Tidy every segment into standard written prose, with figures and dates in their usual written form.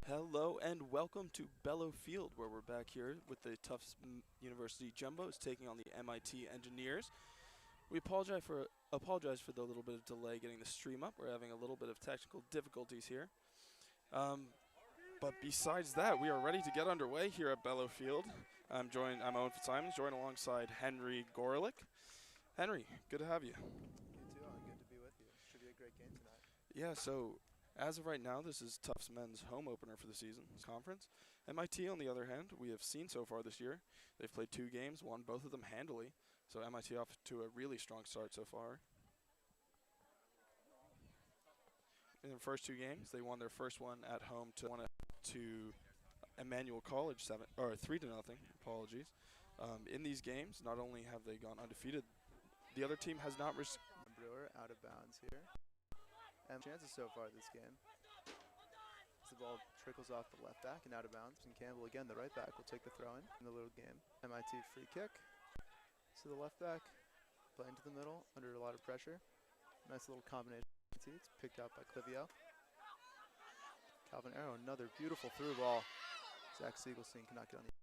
Hello and welcome to Bellow Field, where we're back here with the Tufts University Jumbos taking on the MIT Engineers. We apologize for the little bit of delay getting the stream up. We're having a little bit of technical difficulties here. But besides that, we are ready to get underway here at Bellow Field. I'm Owen Fitzsimons, joined alongside Henry Gorelick. Henry, good to have you. You too, Owen. Good to be with you. Should be a great game tonight. Yeah, so as of right now, this is Tufts men's home opener for the season conference. MIT, on the other hand, we have seen so far this year, they've played 2 games, won both of them handily. So MIT off to a really strong start so far. In their first 2 games, they won their first one at home to Emmanuel College 3-0. Apologies. In these games, not only have they gone undefeated, the other team has not received. Brewer out of bounds here. And chances so far this game. As the ball trickles off the left back and out of bounds. And Campbell again, the right back, will take the throw in the little game. MIT free kick. So the left back playing to the middle under a lot of pressure. Nice little combination. It's picked out by Clivio. Calvin Arrow, another beautiful through ball. Zach Siegelstein cannot get on the.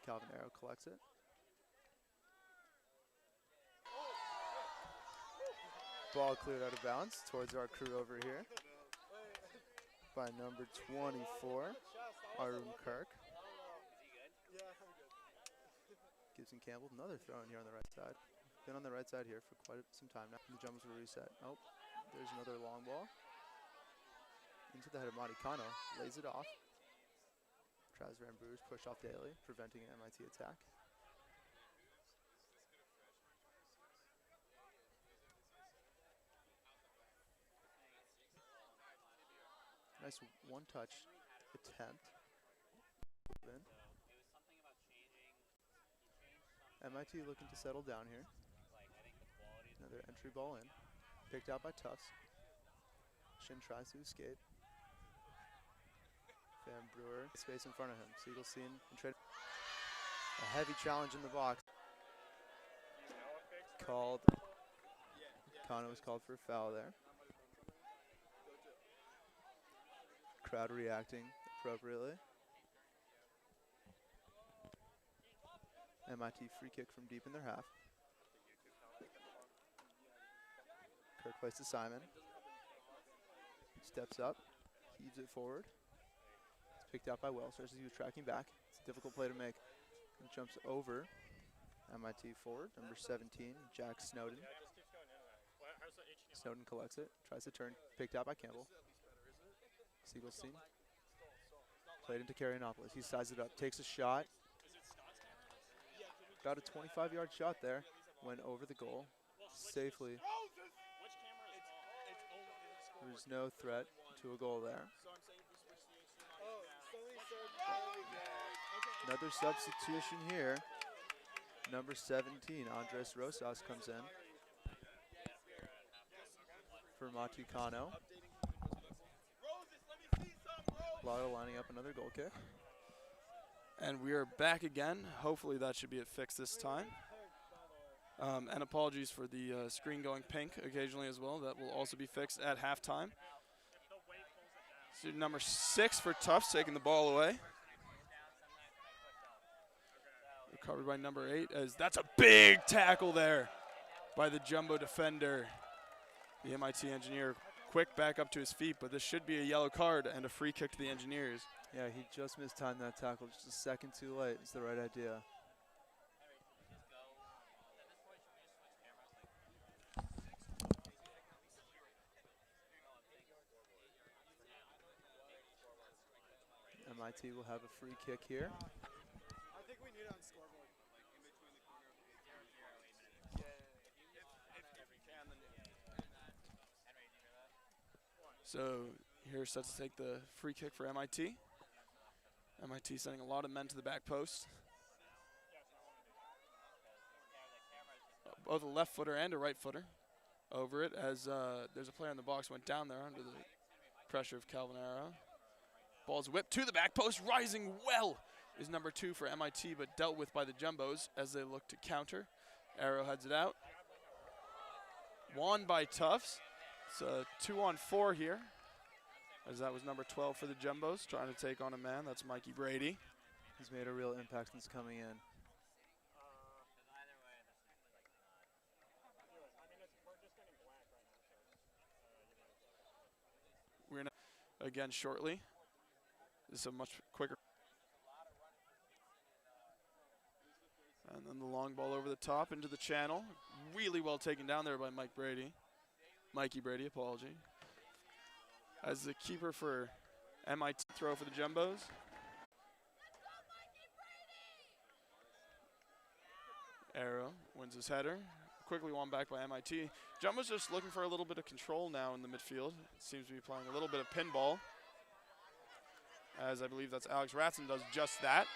Calvin Arrow collects it. Ball cleared out of bounds towards our crew over here by number 24, Arun Kirk. Gibson Campbell, another throw in here on the right side. Been on the right side here for quite some time now. The Jumbos will reset. Oh, there's another long ball. Into the head of Monty Cano, lays it off. Travis Van Brewers pushed off Daly, preventing an MIT attack. Nice one-touch attempt. MIT looking to settle down here. Another entry ball in. Picked out by Tufts. Shin tries to escape. Van Brewer, space in front of him. Siegelstein, a heavy challenge in the box. Called. Kano was called for a foul there. Crowd reacting appropriately. MIT free kick from deep in their half. Kirk plays to Simon. Steps up, heaves it forward. It's picked out by Wells, as he was tracking back. It's a difficult play to make. And jumps over MIT forward, number 17, Jack Snowden. Snowden collects it, tries to turn, picked out by Campbell. Siegelstein played into Karyanopoulos. He sizes it up, takes a shot. About a 25-yard shot there. Went over the goal safely. There's no threat to a goal there. Another substitution here. Number 17, Andres Rosas comes in for Matu Kano. Lotto lining up another goal kick. And we are back again. Hopefully that should be it fixed this time. And apologies for the screen going pink occasionally as well. That will also be fixed at halftime. Student number 6 for Tufts taking the ball away. Recovered by number 8 as that's a big tackle there by the Jumbo defender. The MIT Engineer quick back up to his feet, but this should be a yellow card and a free kick to the Engineers. Yeah, he just mistimed that tackle just a second too late. It's the right idea. MIT will have a free kick here. I think we need it on scoreboard. So here set to take the free kick for MIT. MIT sending a lot of men to the back post. Both a left footer and a right footer over it as there's a player in the box went down there under the pressure of Calvin Arrow. Ball's whipped to the back post, rising well is number 2 for MIT, but dealt with by the Jumbos as they look to counter. Arrow heads it out. Won by Tufts. It's a 2-on-4 here. as that was number 12 for the Jumbos, trying to take on a man. That's Mikey Brady. He's made a real impact since coming in. We're going to, again, shortly. This is a much quicker. And then the long ball over the top into the channel. Really well taken down there by Mikey Brady, apology. As the keeper for MIT throw for the Jumbos. Arrow wins his header. Quickly won back by MIT. Jumbo's just looking for a little bit of control now in the midfield. Seems to be playing a little bit of pinball. As I believe that's Alex Ratson does just that.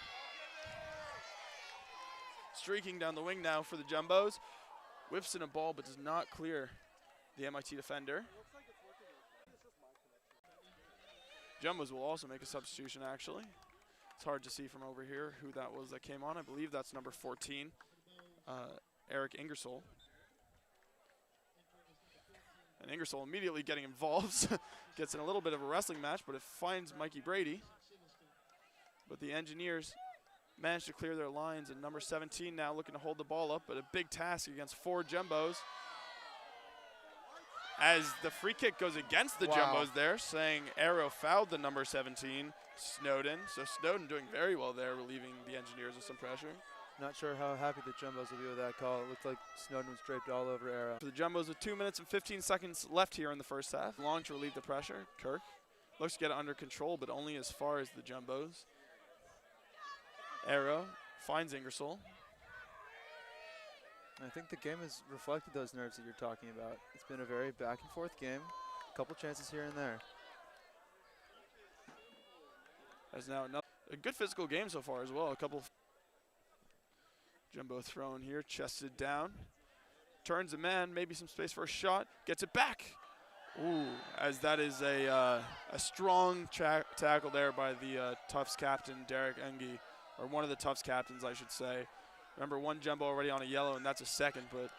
Streaking down the wing now for the Jumbos. Whips in a ball but does not clear the MIT defender. Jumbos will also make a substitution actually. It's hard to see from over here who that was that came on. I believe that's number 14, Eric Ingersoll. And Ingersoll immediately getting involved. Gets in a little bit of a wrestling match, but it finds Mikey Brady. But the Engineers managed to clear their lines, and number 17 now looking to hold the ball up, but a big task against 4 Jumbos. As the free kick goes against the Jumbos there, saying Arrow fouled the number 17, Snowden. So Snowden doing very well there, relieving the Engineers of some pressure. Not sure how happy the Jumbos will be with that call. It looked like Snowden was draped all over Arrow. For the Jumbos with 2 minutes and 15 seconds left here in the first half. Long to relieve the pressure. Kirk looks to get it under control, but only as far as the Jumbos. Arrow finds Ingersoll. I think the game has reflected those nerves that you're talking about. It's been a very back and forth game. A couple chances here and there. As now a good physical game so far as well. A couple. Jumbo thrown here, chested down. Turns a man, maybe some space for a shot. Gets it back. Ooh, as that is a strong tackle there by the Tufts captain, Derek Engie. Or one of the Tufts captains, I should say. Remember, one Jumbo already on a yellow, and that's a second, but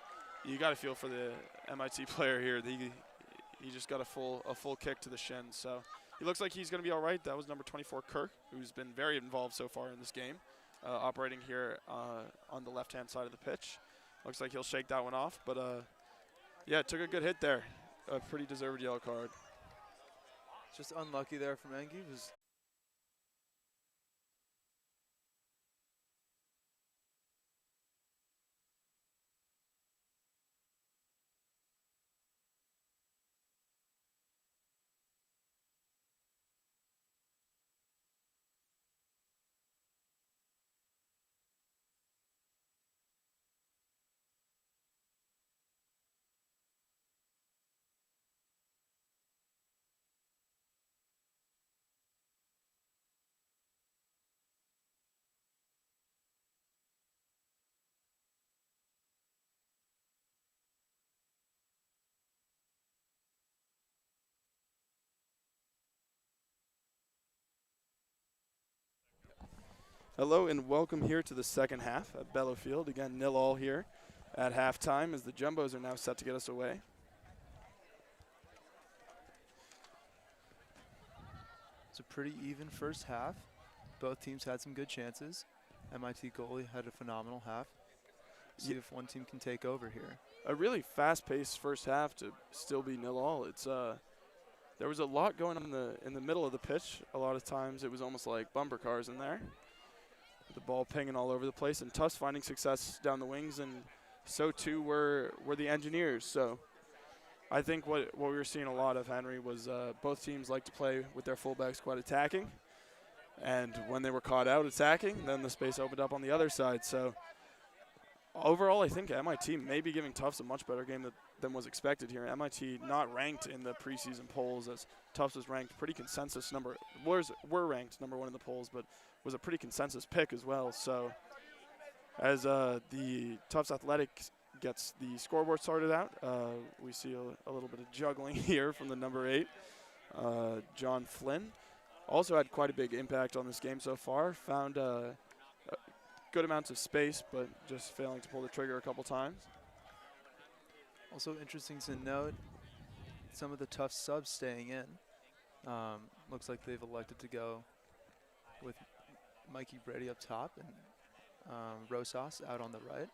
you got to feel for the MIT player here. He just got a full kick to the shin, so he looks like he's going to be all right. That was number 24, Kirk, who's been very involved so far in this game, operating here on the left-hand side of the pitch. Looks like he'll shake that one off, but yeah, took a good hit there. A pretty deserved yellow card. Just unlucky there from Engie. Hello and welcome here to the second half at Bellow Field. Again, 0-0 here at halftime as the Jumbos are now set to get us away. It's a pretty even first half. Both teams had some good chances. MIT goalie had a phenomenal half. See if one team can take over here. A really fast-paced first half to still be 0-0. It's there was a lot going on in the middle of the pitch. A lot of times it was almost like bumper cars in there. The ball pinging all over the place, and Tufts finding success down the wings, and so too were the Engineers. So I think what we were seeing a lot of, Henry, was both teams like to play with their fullbacks quite attacking, and when they were caught out attacking, then the space opened up on the other side. So overall, I think MIT may be giving Tufts a much better game than was expected here. MIT not ranked in the preseason polls, as Tufts was ranked pretty consensus were ranked number 1 in the polls, but was a pretty consensus pick as well. So as the Tufts Athletics gets the scoreboard sorted out, we see a little bit of juggling here from the number 8, John Flynn. Also had quite a big impact on this game so far. Found good amounts of space, but just failing to pull the trigger a couple times. Also interesting to note, some of the Tufts subs staying in. Looks like they've elected to go with Mikey Brady up top and Rosas out on the right.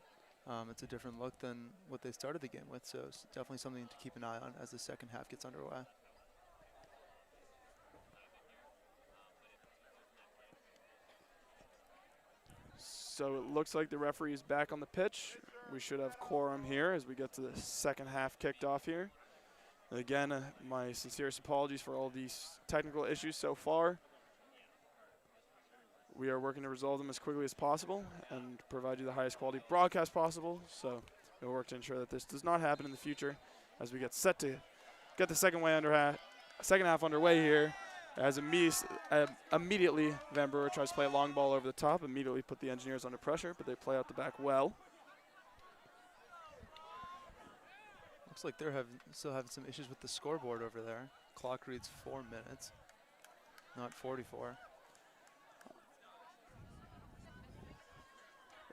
It's a different look than what they started the game with, so it's definitely something to keep an eye on as the second half gets underway. So it looks like the referee is back on the pitch. We should have quorum here as we get to the second half kicked off here. And again, my sincerest apologies for all these technical issues so far. We are working to resolve them as quickly as possible and provide you the highest quality broadcast possible. So we'll work to ensure that this does not happen in the future as we get set to get the second half underway here. As immediately Van Brewer tries to play a long ball over the top, immediately put the Engineers under pressure, but they play out the back well. Looks like they're still having some issues with the scoreboard over there. Clock reads 4 minutes, not 44.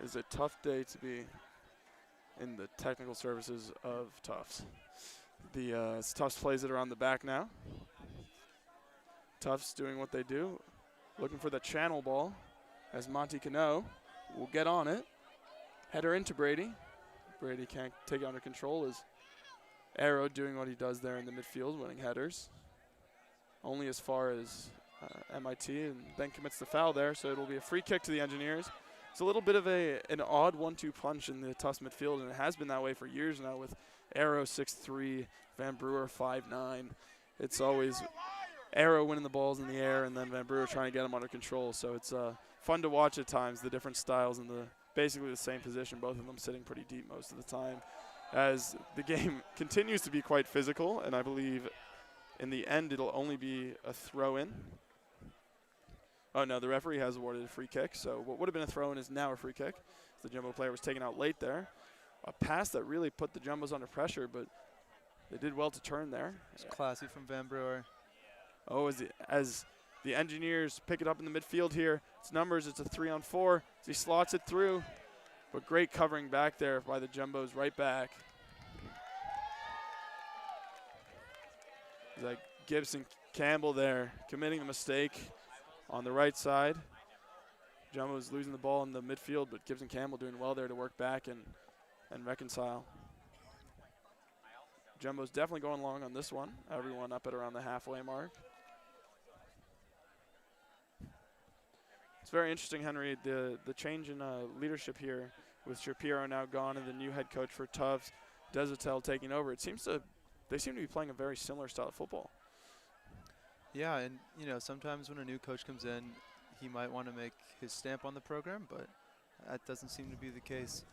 It's a tough day to be in the technical services of Tufts. Tufts plays it around the back now. Tufts doing what they do, looking for the channel ball as Monty Cano will get on it. Header into Brady. Brady can't take it under control as Arrow doing what he does there in the midfield, winning headers. Only as far as MIT, and then commits the foul there, so it'll be a free kick to the Engineers. It's a little bit of an odd 1-2 punch in the Tufts midfield, and it has been that way for years now with Arrow 6'3", Van Brewer 5'9". It's always Arrow winning the balls in the air and then Van Brewer trying to get them under control. So it's fun to watch at times, the different styles in basically the same position, both of them sitting pretty deep most of the time. As the game continues to be quite physical, and I believe in the end it'll only be a throw-in. Oh, no, the referee has awarded a free kick, so what would have been a throw-in is now a free kick. The Jumbo player was taken out late there. A pass that really put the Jumbos under pressure, but they did well to turn there. It's classy from Van Brewer. Oh, as the Engineers pick it up in the midfield here. It's numbers, it's a 3-on-4 as he slots it through. But great covering back there by the Jumbos right back. Like Gibson Campbell there committing a mistake on the right side. Jumbo's losing the ball in the midfield, but Gibson Campbell doing well there to work back and reconcile. Jumbo's definitely going long on this one. Everyone up at around the halfway mark. It's very interesting, Henry, the change in leadership here with Shapiro now gone and the new head coach for Tufts, Desatel taking over. They seem to be playing a very similar style of football. Yeah, and sometimes when a new coach comes in, he might want to make his stamp on the program, but that doesn't seem to be the case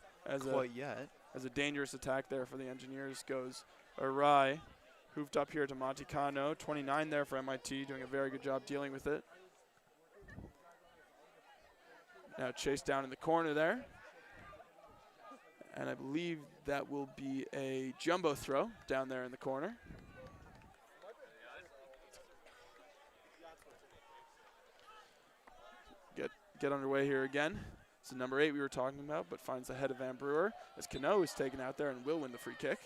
quite yet. As a dangerous attack there for the Engineers goes awry. Hoofed up here to Monty Cano, 29 there for MIT, doing a very good job dealing with it. Now chased down in the corner there. And I believe that will be a Jumbo throw down there in the corner. Get underway here again. It's the number 8 we were talking about, but finds the head of Van Brewer as Cano is taken out there and will win the free kick.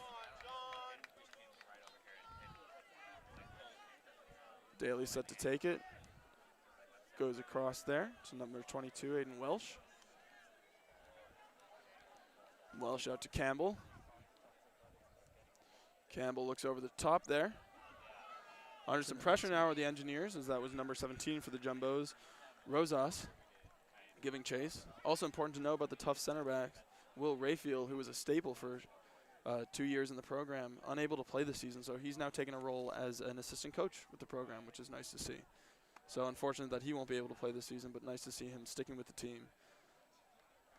Daly set to take it. Goes across there to number 22, Aiden Welsh. Welsh out to Campbell. Campbell looks over the top there. Under some pressure now are the Engineers, as that was number 17 for the Jumbos. Rosas giving chase. Also important to know about the tough center back, Will Rayfield, who was a staple for 2 years in the program, unable to play this season, so he's now taking a role as an assistant coach with the program, which is nice to see. So unfortunate that he won't be able to play this season, but nice to see him sticking with the team.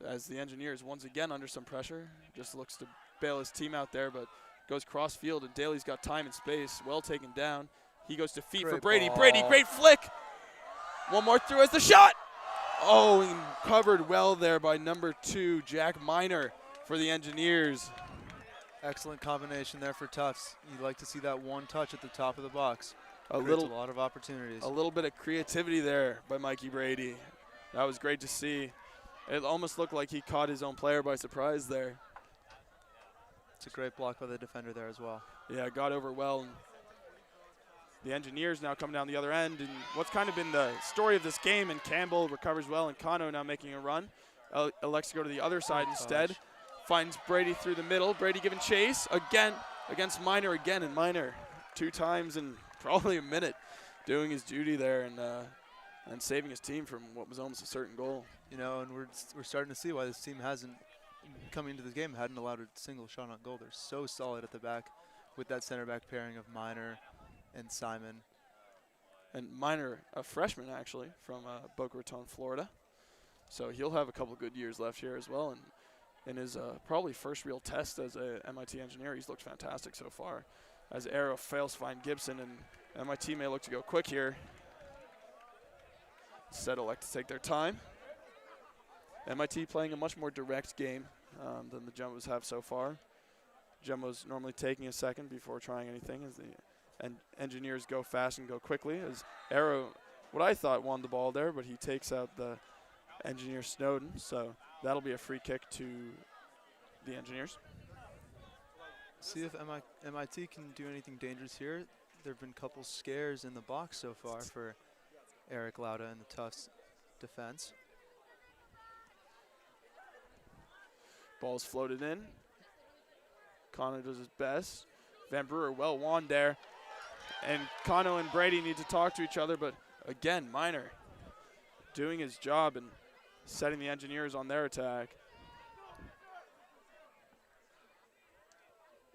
As the Engineers, once again under some pressure, just looks to bail his team out there, but goes cross field, and Daly's got time and space, well taken down. He goes to feet for Brady. Ball. Brady, great flick. One more through as the shot. Oh, and covered well there by number 2, Jack Miner for the Engineers. Excellent combination there for Tufts. You'd like to see that one touch at the top of the box. A lot of opportunities. A little bit of creativity there by Mikey Brady. That was great to see. It almost looked like he caught his own player by surprise there. It's a great block by the defender there as well. Yeah, got over well. And The Engineers now come down the other end, and what's kind of been the story of this game, and Campbell recovers well, and Kano now making a run. Elects to go to the other side instead. Finds Brady through the middle. Brady giving chase again against Miner again, and Miner 2 times in probably a minute doing his duty there and saving his team from what was almost a certain goal. You know, and we're starting to see why this team hasn't, coming into this game, hadn't allowed a single shot on goal. They're so solid at the back with that center back pairing of Miner and Simon. And Miner, a freshman actually from Boca Raton, Florida. So he'll have a couple good years left here as well. And in his probably first real test as a MIT engineer, he's looked fantastic so far. As Arrow fails to find Gibson, and MIT may look to go quick here. Instead elect to take their time. MIT playing a much more direct game than the Jumbos have so far. Jumbos normally taking a second before trying anything as the Engineers go fast and go quickly. As Arrow, what I thought, won the ball there, but he takes out the Engineer Snowden. So that'll be a free kick to the Engineers. See if MIT can do anything dangerous here. There have been a couple scares in the box so far for Eric Lauda and the Tufts defense. Ball's floated in. Kano does his best. Van Brewer well won there. And Kano and Brady need to talk to each other, but again, Miner doing his job and setting the Engineers on their attack.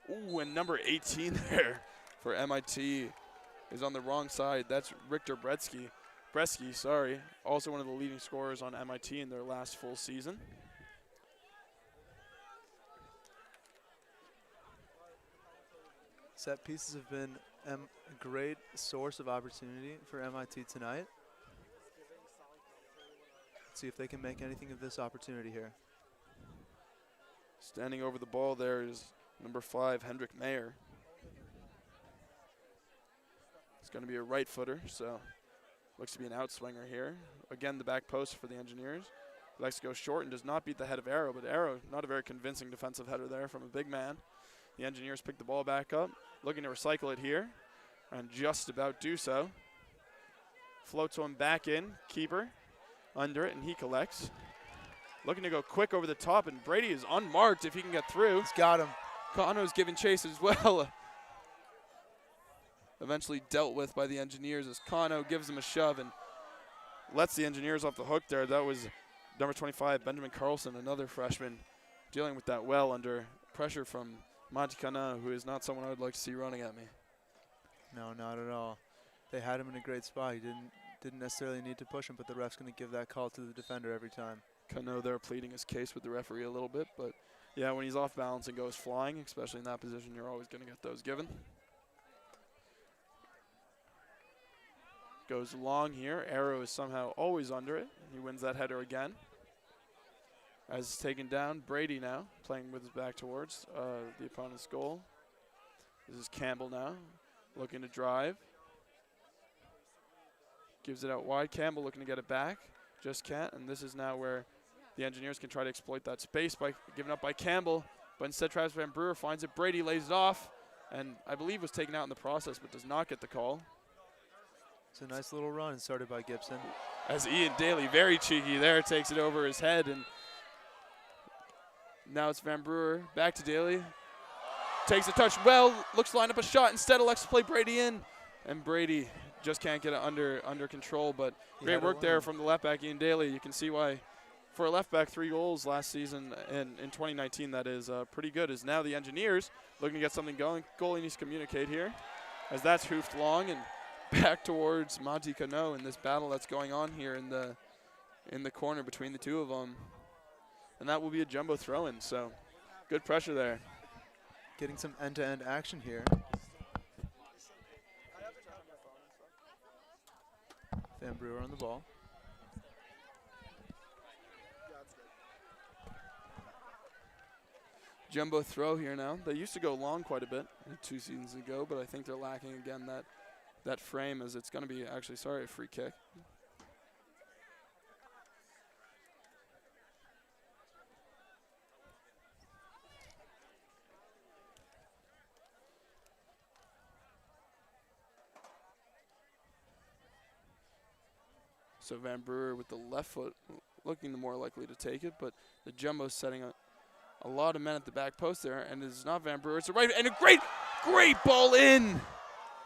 Ooh, and number 18 there for MIT is on the wrong side. That's Richter Bresky, sorry. Also one of the leading scorers on MIT in their last full season. Set pieces have been a great source of opportunity for MIT tonight. Let's see if they can make anything of this opportunity here. Standing over the ball there is number 5, Hendrik Mayer. It's going to be a right footer, so looks to be an outswinger here. Again, the back post for the Engineers. He likes to go short and does not beat the head of Arrow, but Arrow, not a very convincing defensive header there from a big man. The Engineers pick the ball back up, looking to recycle it here, and just about do so. Floats one back in, keeper under it, and he collects. Looking to go quick over the top, and Brady is unmarked if he can get through. He's got him. Kano's giving chase as well. Eventually dealt with by the Engineers as Kano gives him a shove and lets the Engineers off the hook there. That was number 25, Benjamin Carlson, another freshman, dealing with that well under pressure from Monty Kano, who is not someone I would like to see running at me. No, not at all. They had him in a great spot. He didn't necessarily need to push him, but the ref's going to give that call to the defender every time. Kano there pleading his case with the referee a little bit, but yeah, when he's off balance and goes flying, especially in that position, you're always going to get those given. Goes long here. Arrow is somehow always under it. He wins that header again. As it's taken down, Brady now playing with his back towards the opponent's goal. This is Campbell now, looking to drive. Gives it out wide. Campbell looking to get it back. Just can't, and this is now where the Engineers can try to exploit that space by giving up by Campbell, but instead Travis Van Brewer finds it. Brady lays it off, and I believe was taken out in the process, but does not get the call. It's a nice little run started by Gibson. As Ian Daly, very cheeky there, takes it over his head, and now it's Van Brewer, back to Daly. Takes a touch well, looks to line up a shot, instead elects to play Brady in, and Brady just can't get it under control, but great work there from the left back, Ian Daly. You can see why, for a left back, 3 goals last season, and in 2019, that is pretty good, as now the Engineers looking to get something going. Goalie needs to communicate here, as that's hoofed long, and back towards Monty Kano in this battle that's going on here in the corner between the two of them. And that will be a jumbo throw-in, so good pressure there. Getting some end-to-end action here. Van Brewer on the ball. Jumbo throw here now. They used to go long quite a bit 2 seasons ago, but I think they're lacking again that frame, as it's going to be actually, a free kick. So Van Brewer with the left foot looking the more likely to take it, but the Jumbo's setting a lot of men at the back post there, and it's not Van Brewer, it's the right, and a great ball in!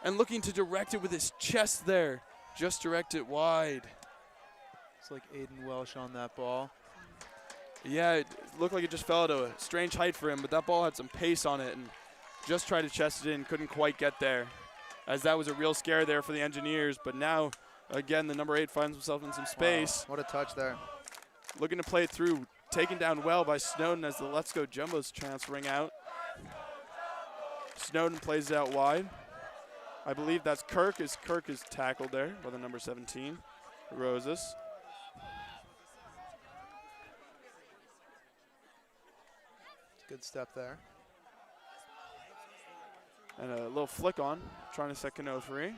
And looking to direct it with his chest there. Just direct it wide. It's like Aiden Welsh on that ball. Yeah, it looked like it just fell at a strange height for him, but that ball had some pace on it and just tried to chest it in, couldn't quite get there. As that was a real scare there for the Engineers, but now, again, the number 8 finds himself in some space. Wow, what a touch there. Looking to play it through, taken down well by Snowden as the Let's Go Jumbos chants ring out. Snowden plays it out wide. I believe that's Kirk, as Kirk is tackled there by the number 17, Roses. Good step there. And a little flick on, trying to set Cano free.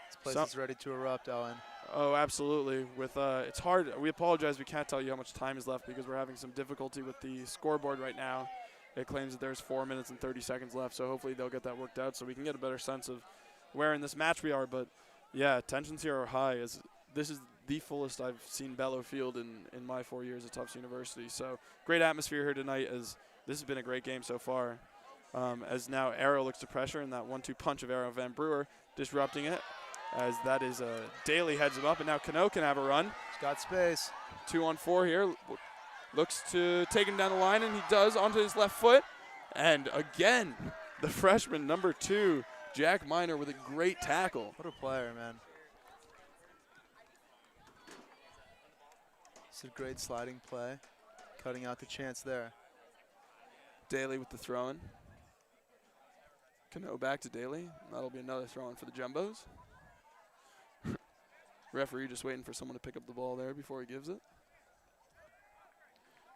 This place is ready to erupt, Owen. Oh, absolutely. With it's hard. We apologize. We can't tell you how much time is left because we're having some difficulty with the scoreboard right now. It claims that there's 4 minutes and 30 seconds left, so hopefully they'll get that worked out so we can get a better sense of where in this match we are. But, yeah, tensions here are high. As this is the fullest I've seen Bellow Field in my 4 years at Tufts University. So great atmosphere here tonight, as this has been a great game so far. As now Arrow looks to pressure, and that 1-2 punch of Arrow Van Brewer disrupting it, as that is Daly heads him up, and now Cano can have a run. He's got space. 2-on-4 here. Looks to take him down the line, and he does onto his left foot. And again, the freshman, number 2, Jack Miner, with a great tackle. What a player, man. It's a great sliding play, cutting out the chance there. Daly with the throw-in. Cano back to Daly. That'll be another throw-in for the Jumbos. Referee just waiting for someone to pick up the ball there before he gives it.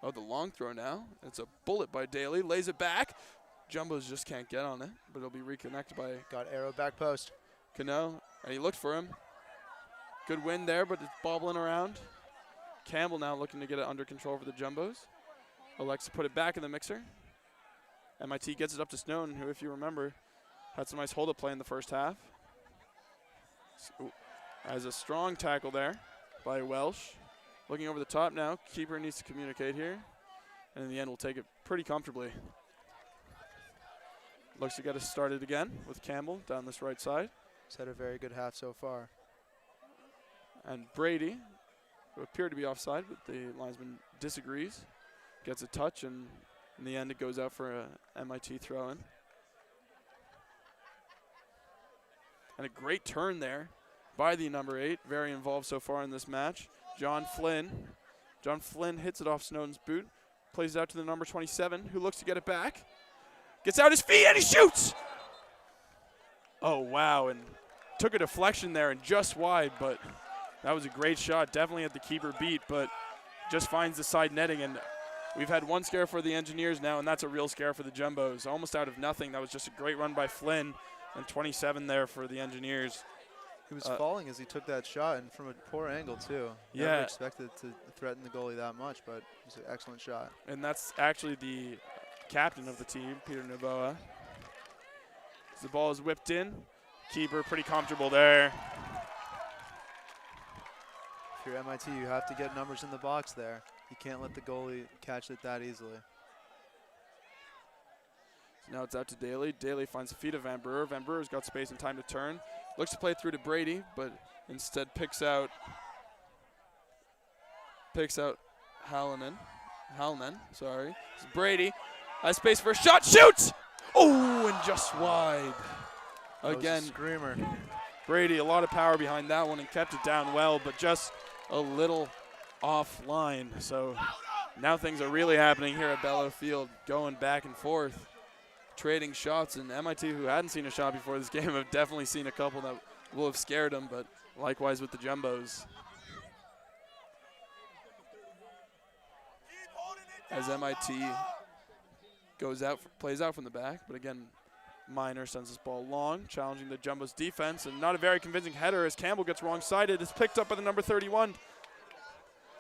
Oh, the long throw now. It's a bullet by Daly. Lays it back. Jumbos just can't get on it, but it'll be reconnected by Got Arrow back post. Cano, and he looked for him. Good win there, but it's bobbling around. Campbell now looking to get it under control for the Jumbos. Elects to put it back in the mixer. MIT gets it up to Snowden, who, if you remember, had some nice hold-up play in the first half. As a strong tackle there by Welsh. Looking over the top now. Keeper needs to communicate here. And in the end, we'll take it pretty comfortably. Looks to get us started again with Campbell down this right side. He's had a very good half so far. And Brady, who appeared to be offside, but the linesman disagrees, gets a touch, and in the end, it goes out for a MIT throw-in. And a great turn there by the number 8, very involved so far in this match. John Flynn. John Flynn hits it off Snowden's boot, plays it out to the number 27, who looks to get it back. Gets out his feet, and he shoots! Oh, wow, and took a deflection there and just wide, but that was a great shot. Definitely had the keeper beat, but just finds the side netting, and we've had one scare for the Engineers now, and that's a real scare for the Jumbos. Almost out of nothing. That was just a great run by Flynn, and 27 there for the Engineers. He was falling as he took that shot, and from a poor angle, too. Yeah. Never expected to threaten the goalie that much, but it was an excellent shot. And that's actually the captain of the team, Peter Novoa. As the ball is whipped in, keeper pretty comfortable there. If you're MIT, you have to get numbers in the box there. You can't let the goalie catch it that easily. So now it's out to Daly. Daly finds the feet of Van Brewer. Van Brewer's got space and time to turn. Looks to play through to Brady, but instead picks out Hallonen, sorry. It's Brady has space for a shot, shoots! Oh, and just wide. Again, Screamer. Brady, a lot of power behind that one and kept it down well, but just a little offline. So now things are really happening here at Bellow Field, going back and forth, trading shots. And MIT, who hadn't seen a shot before this game, have definitely seen a couple that will have scared them, but likewise with the Jumbos. As MIT plays out from the back, but again, Miner sends this ball long, challenging the Jumbos defense, and not a very convincing header as Campbell gets wrong-sided. It's picked up by the number 31.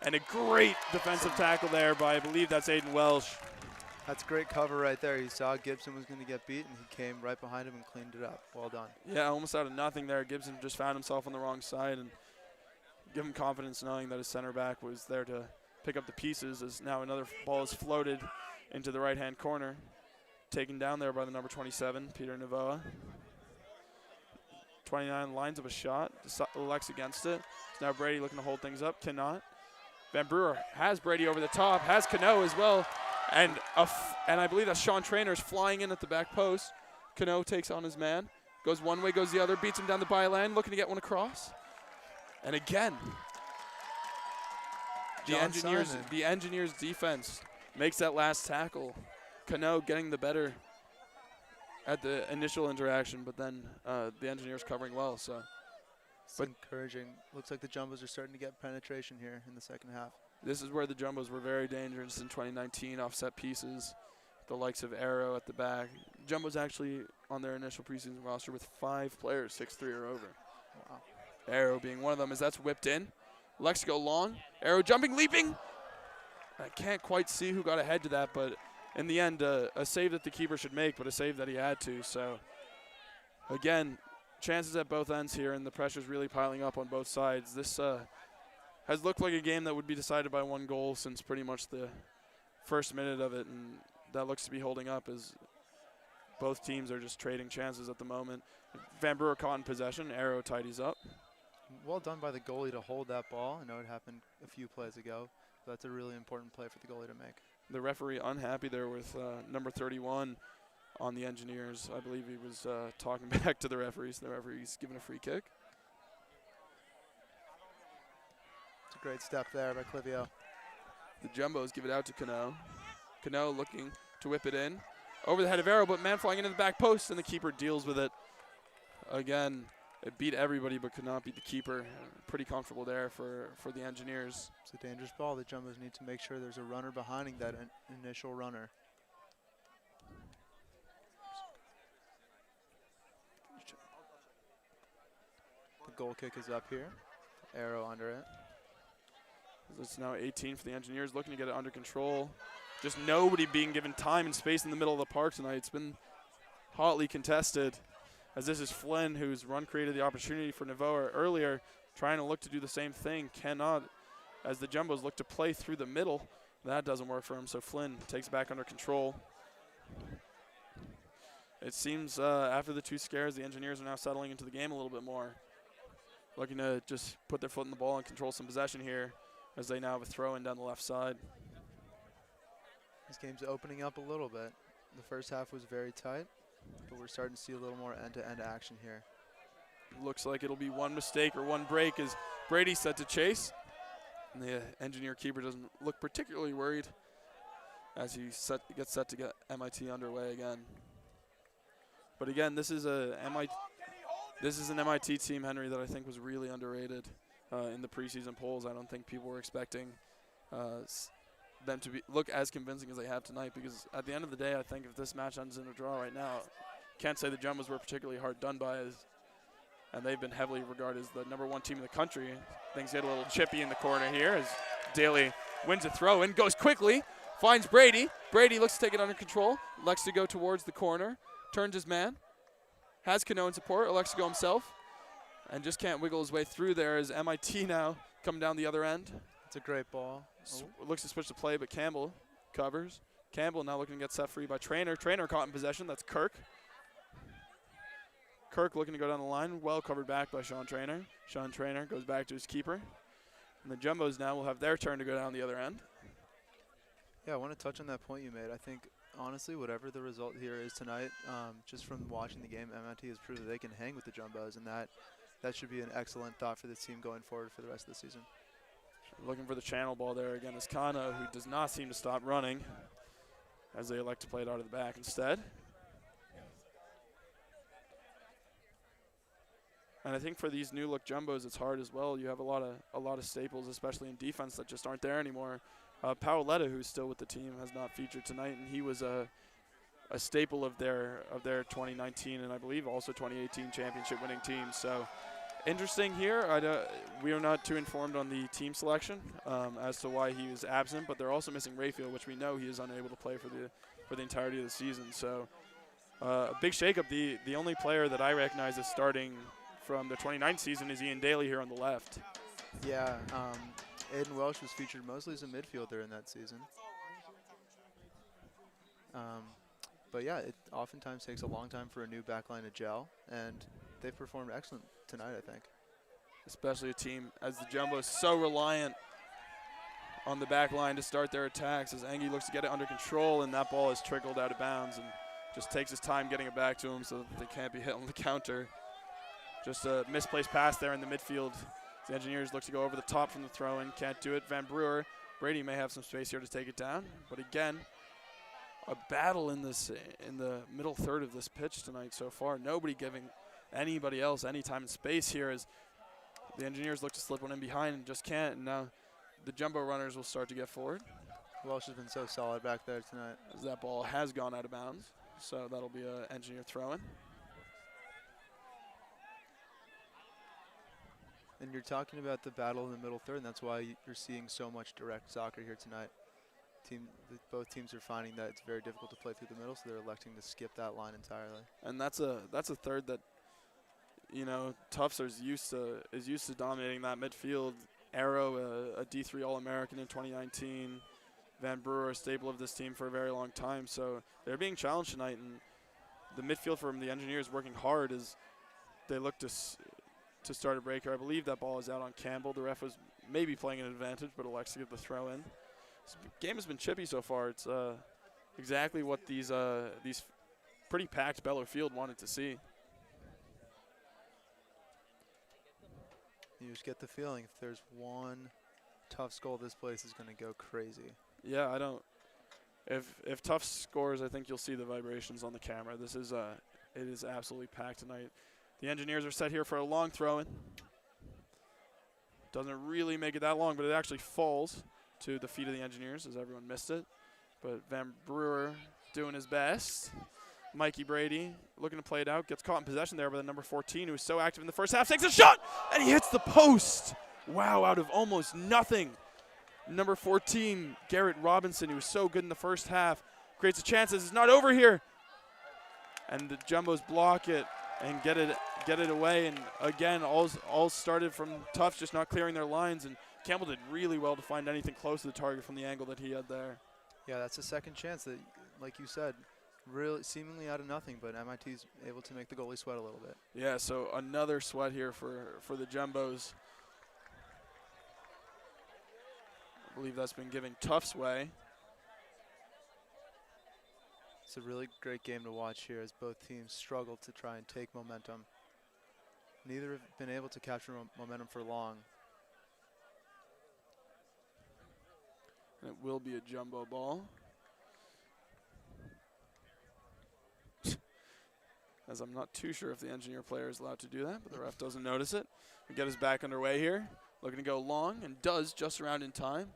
And a great defensive tackle there by, I believe that's Aiden Welsh. That's great cover right there. You saw Gibson was going to get beat, and he came right behind him and cleaned it up. Well done. Yeah, almost out of nothing there. Gibson just found himself on the wrong side and give him confidence knowing that his center back was there to pick up the pieces as now another ball is floated into the right-hand corner. Taken down there by the number 27, Peter Navoa. 29 lines of a shot, elects against it. So now Brady looking to hold things up, cannot. Van Brewer has Brady over the top, has Cano as well. And I believe that Sean Trainer's flying in at the back post. Cano takes on his man, goes one way, goes the other, beats him down the byline, looking to get one across. And again, the Engineers defense makes that last tackle. Cano getting the better at the initial interaction, but then the Engineers covering well. So, it's encouraging. Looks like the Jumbos are starting to get penetration here in the second half. This is where the Jumbos were very dangerous in 2019, offset pieces, the likes of Arrow at the back. Jumbos actually on their initial preseason roster with 5 players, 6'3" or over. Wow. Arrow being one of them as that's whipped in. Lexico long, Arrow jumping, leaping. I can't quite see who got ahead to that, but in the end, a save that the keeper should make, but a save that he had to. So, again, chances at both ends here, and the pressure's really piling up on both sides. This has looked like a game that would be decided by 1 goal since pretty much the first minute of it, and that looks to be holding up as both teams are just trading chances at the moment. Van Brewer caught in possession. Arrow tidies up. Well done by the goalie to hold that ball. I know it happened a few plays ago, but that's a really important play for the goalie to make. The referee unhappy there with number 31 on the Engineers. I believe he was talking back to the referees. The referee's giving a free kick. It's a great step there by Clivio. The Jumbos give it out to Cano. Cano looking to whip it in. Over the head of Arrow, but man flying into the back post, and the keeper deals with it. Again, it beat everybody but could not beat the keeper. Pretty comfortable there for the Engineers. It's a dangerous ball. The Jumbos need to make sure there's a runner behind that initial runner. The goal kick is up here. Arrow under it. It's now 18 for the Engineers, looking to get it under control. Just nobody being given time and space in the middle of the park tonight. It's been hotly contested, as this is Flynn, whose run created the opportunity for Navoa earlier, trying to look to do the same thing. Cannot, as the Jumbos look to play through the middle. That doesn't work for him, so Flynn takes it back under control. It seems after the 2 scares, the Engineers are now settling into the game a little bit more. Looking to just put their foot in the ball and control some possession here, as they now have a throw-in down the left side. This game's opening up a little bit. The first half was very tight, but we're starting to see a little more end-to-end action here. Looks like it'll be 1 mistake or 1 break as Brady's set to chase. And the Engineer keeper doesn't look particularly worried as he gets set to get MIT underway again. But again, this is an MIT team, Henry, that I think was really underrated in the preseason polls. I don't think people were expecting them to look as convincing as they have tonight, because at the end of the day, I think if this match ends in a draw right now, can't say the Jumbos were particularly hard done by, and they've been heavily regarded as the #1 team in the country. Things get a little chippy in the corner here as Daly wins a throw and goes quickly, finds Brady. Brady looks to take it under control, elects to go towards the corner, turns his man, has Cano in support, elects to go himself, and just can't wiggle his way through there as MIT now coming down the other end. It's a great ball. Looks to switch the play, but Campbell covers. Campbell now looking to get set free by Trainer. Trainer caught in possession. That's Kirk. Kirk looking to go down the line. Well covered back by Sean Trainer. Sean Trainer goes back to his keeper. And the Jumbos now will have their turn to go down the other end. Yeah, I want to touch on that point you made. I think, honestly, whatever the result here is tonight, just from watching the game, MIT has proved that they can hang with the Jumbos, and that should be an excellent thought for this team going forward for the rest of the season. Looking for the channel ball there again is Kano, who does not seem to stop running as they elect to play it out of the back instead. And I think for these new look Jumbos, it's hard as well. You have a lot of staples, especially in defense, that just aren't there anymore. Paoletta, who's still with the team, has not featured tonight, and he was a staple of their 2019 and I believe also 2018 championship winning team. So interesting here. We are not too informed on the team selection as to why he was absent, but they're also missing Rayfield, which we know he is unable to play for for the entirety of the season. So a big shakeup. The only player that I recognize as starting from the 29th season is Ian Daly here on the left. Yeah, Aiden Welsh was featured mostly as a midfielder in that season. But yeah, it oftentimes takes a long time for a new backline to gel, and they've performed excellent tonight, I think. Especially a team as the Jumbo is so reliant on the back line to start their attacks as Engie looks to get it under control, and that ball is trickled out of bounds and just takes his time getting it back to him so that they can't be hit on the counter. Just a misplaced pass there in the midfield. The Engineers look to go over the top from the throw-in, can't do it. Van Brewer, Brady may have some space here to take it down, but again, a battle in the middle third of this pitch tonight so far. Nobody giving anybody else any time and space here as the Engineers look to slip one in behind and just can't. And now the Jumbo runners will start to get forward. Welsh has been so solid back there tonight. As that ball has gone out of bounds, so that'll be an Engineer throw-in. And you're talking about the battle in the middle third, and that's why you're seeing so much direct soccer here tonight. Both teams are finding that it's very difficult to play through the middle, so they're electing to skip that line entirely. And that's a third that, you know, Tufts is used to dominating that midfield. Arrow, a D3 All-American in 2019. Van Brewer, a staple of this team for a very long time. So they're being challenged tonight, and the midfield from the Engineers working hard as they look to start a breaker. I believe that ball is out on Campbell. The ref was maybe playing an advantage, but elects to get the throw in. This game has been chippy so far. It's exactly what these pretty packed Bellow Field wanted to see. You just get the feeling if there's one Tufts goal, this place is going to go crazy. Yeah, I don't. If Tufts scores, I think you'll see the vibrations on the camera. This is it is absolutely packed tonight. The Engineers are set here for a long throw-in. Doesn't really make it that long, but it actually falls to the feet of the Engineers as everyone missed it. But Van Brewer doing his best. Mikey Brady looking to play it out. Gets caught in possession there by the number 14, who was so active in the first half. Takes a shot, and he hits the post. Wow, out of almost nothing. Number 14, Garrett Robinson, who was so good in the first half, creates a chance. This is not over here. And the Jumbos block it and get it away. And again, all started from Tufts just not clearing their lines. And Campbell did really well to find anything close to the target from the angle that he had there. Yeah, that's a second chance that, like you said, really seemingly out of nothing, but MIT's able to make the goalie sweat a little bit. Yeah, so another sweat here for the Jumbos. I believe that's been giving Tufts way. It's a really great game to watch here as both teams struggle to try and take momentum. Neither have been able to capture momentum for long. And it will be a Jumbo ball. As I'm not too sure if the Engineer player is allowed to do that, but the ref doesn't notice it. We get us back underway here. Looking to go long, and does just around in time.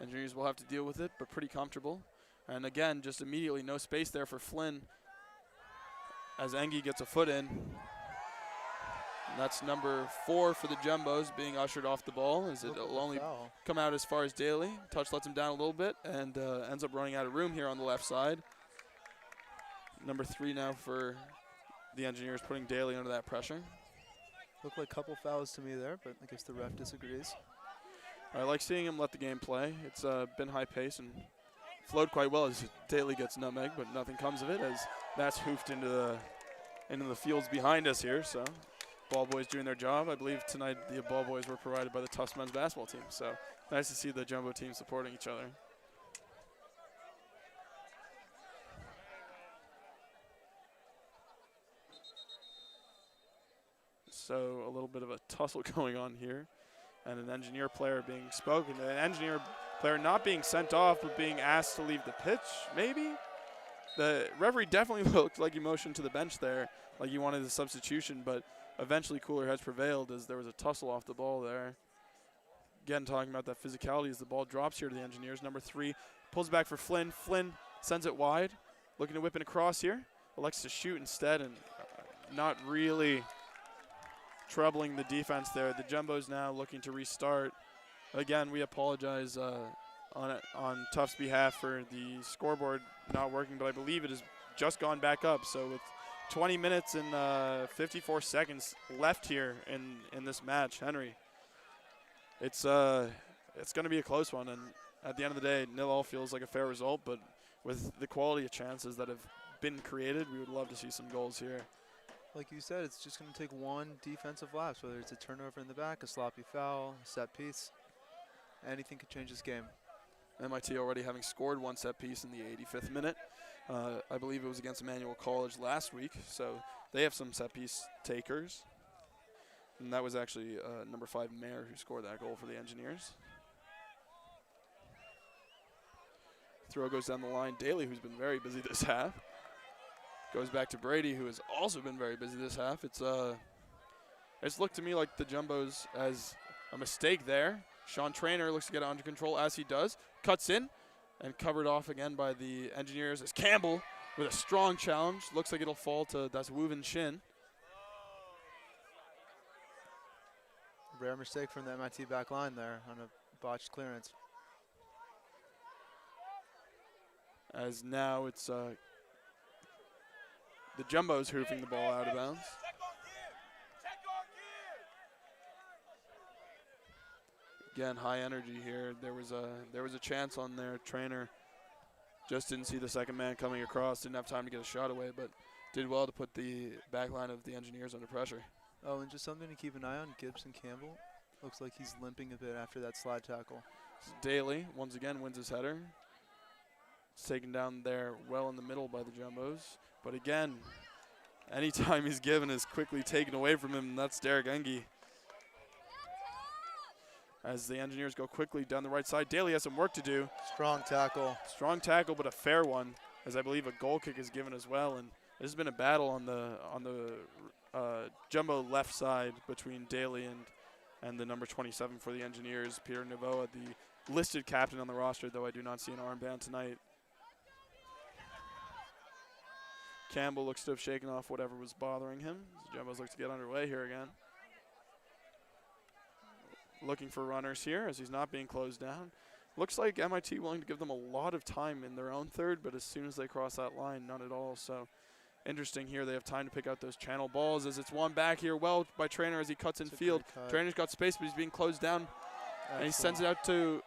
Engineers will have to deal with it, but pretty comfortable. And again, just immediately no space there for Flynn as Engie gets a foot in. And that's number 4 for the Jumbos being ushered off the ball as it'll only come out as far as Daly. Touch lets him down a little bit and ends up running out of room here on the left side. Number 3 now for the Engineers, putting Daly under that pressure. Looked like a couple fouls to me there, but I guess the ref disagrees. I like seeing him let the game play. It's been high pace and flowed quite well as Daly gets nutmeg, but nothing comes of it as that's hoofed into the fields behind us here. So ball boys doing their job. I believe tonight the ball boys were provided by the Tufts men's basketball team. So nice to see the Jumbo team supporting each other. So a little bit of a tussle going on here, and an Engineer player being spoken. An Engineer player not being sent off, but being asked to leave the pitch, maybe? The referee definitely looked like he motioned to the bench there, like he wanted a substitution, but eventually cooler heads prevailed as there was a tussle off the ball there. Again, talking about that physicality as the ball drops here to the Engineers. Number 3 pulls it back for Flynn. Flynn sends it wide, looking to whip it across here. Elects to shoot instead and not really troubling the defense there. The Jumbos now looking to restart. Again, we apologize on Tufts' behalf for the scoreboard not working, but I believe it has just gone back up. So with 20 minutes and 54 seconds left here in this match, Henry, it's going to be a close one. And at the end of the day, 0-0 feels like a fair result, but with the quality of chances that have been created, we would love to see some goals here. Like you said, it's just going to take one defensive lapse, whether it's a turnover in the back, a sloppy foul, a set piece. Anything could change this game. MIT already having scored one set piece in the 85th minute. I believe it was against Emmanuel College last week, so they have some set piece takers. And that was actually number 5 Mayer who scored that goal for the Engineers. Throw goes down the line. Daly, who's been very busy this half, goes back to Brady, who has also been very busy this half. It's looked to me like the Jumbos as a mistake there. Sean Traynor looks to get it under control as he does. Cuts in and covered off again by the Engineers as Campbell with a strong challenge. Looks like it'll fall to that's Woven Shin. Rare mistake from the MIT back line there on a botched clearance. As now it's the Jumbos hoofing the ball out of bounds. Again, high energy here. There was a chance on their Trainer. Just didn't see the second man coming across. Didn't have time to get a shot away, but did well to put the back line of the Engineers under pressure. Oh, and just something to keep an eye on, Gibson Campbell. Looks like he's limping a bit after that slide tackle. Daly, once again, wins his header. It's taken down there well in the middle by the Jumbos. But again, anytime he's given is quickly taken away from him, and that's Derek Engie. As the Engineers go quickly down the right side, Daly has some work to do. Strong tackle. Strong tackle, but a fair one, as I believe a goal kick is given as well. And this has been a battle on the Jumbo left side between Daly and the number 27 for the Engineers, Peter Novoa, the listed captain on the roster, though I do not see an armband tonight. Campbell looks to have shaken off whatever was bothering him. The Jumbos look to get underway here again. Looking for runners here as he's not being closed down. Looks like MIT willing to give them a lot of time in their own third, but as soon as they cross that line, none at all. So interesting here. They have time to pick out those channel balls as it's won back here well by Traynor as he cuts in field. Trainor's got space, but he's being closed down. Excellent. And he sends it out to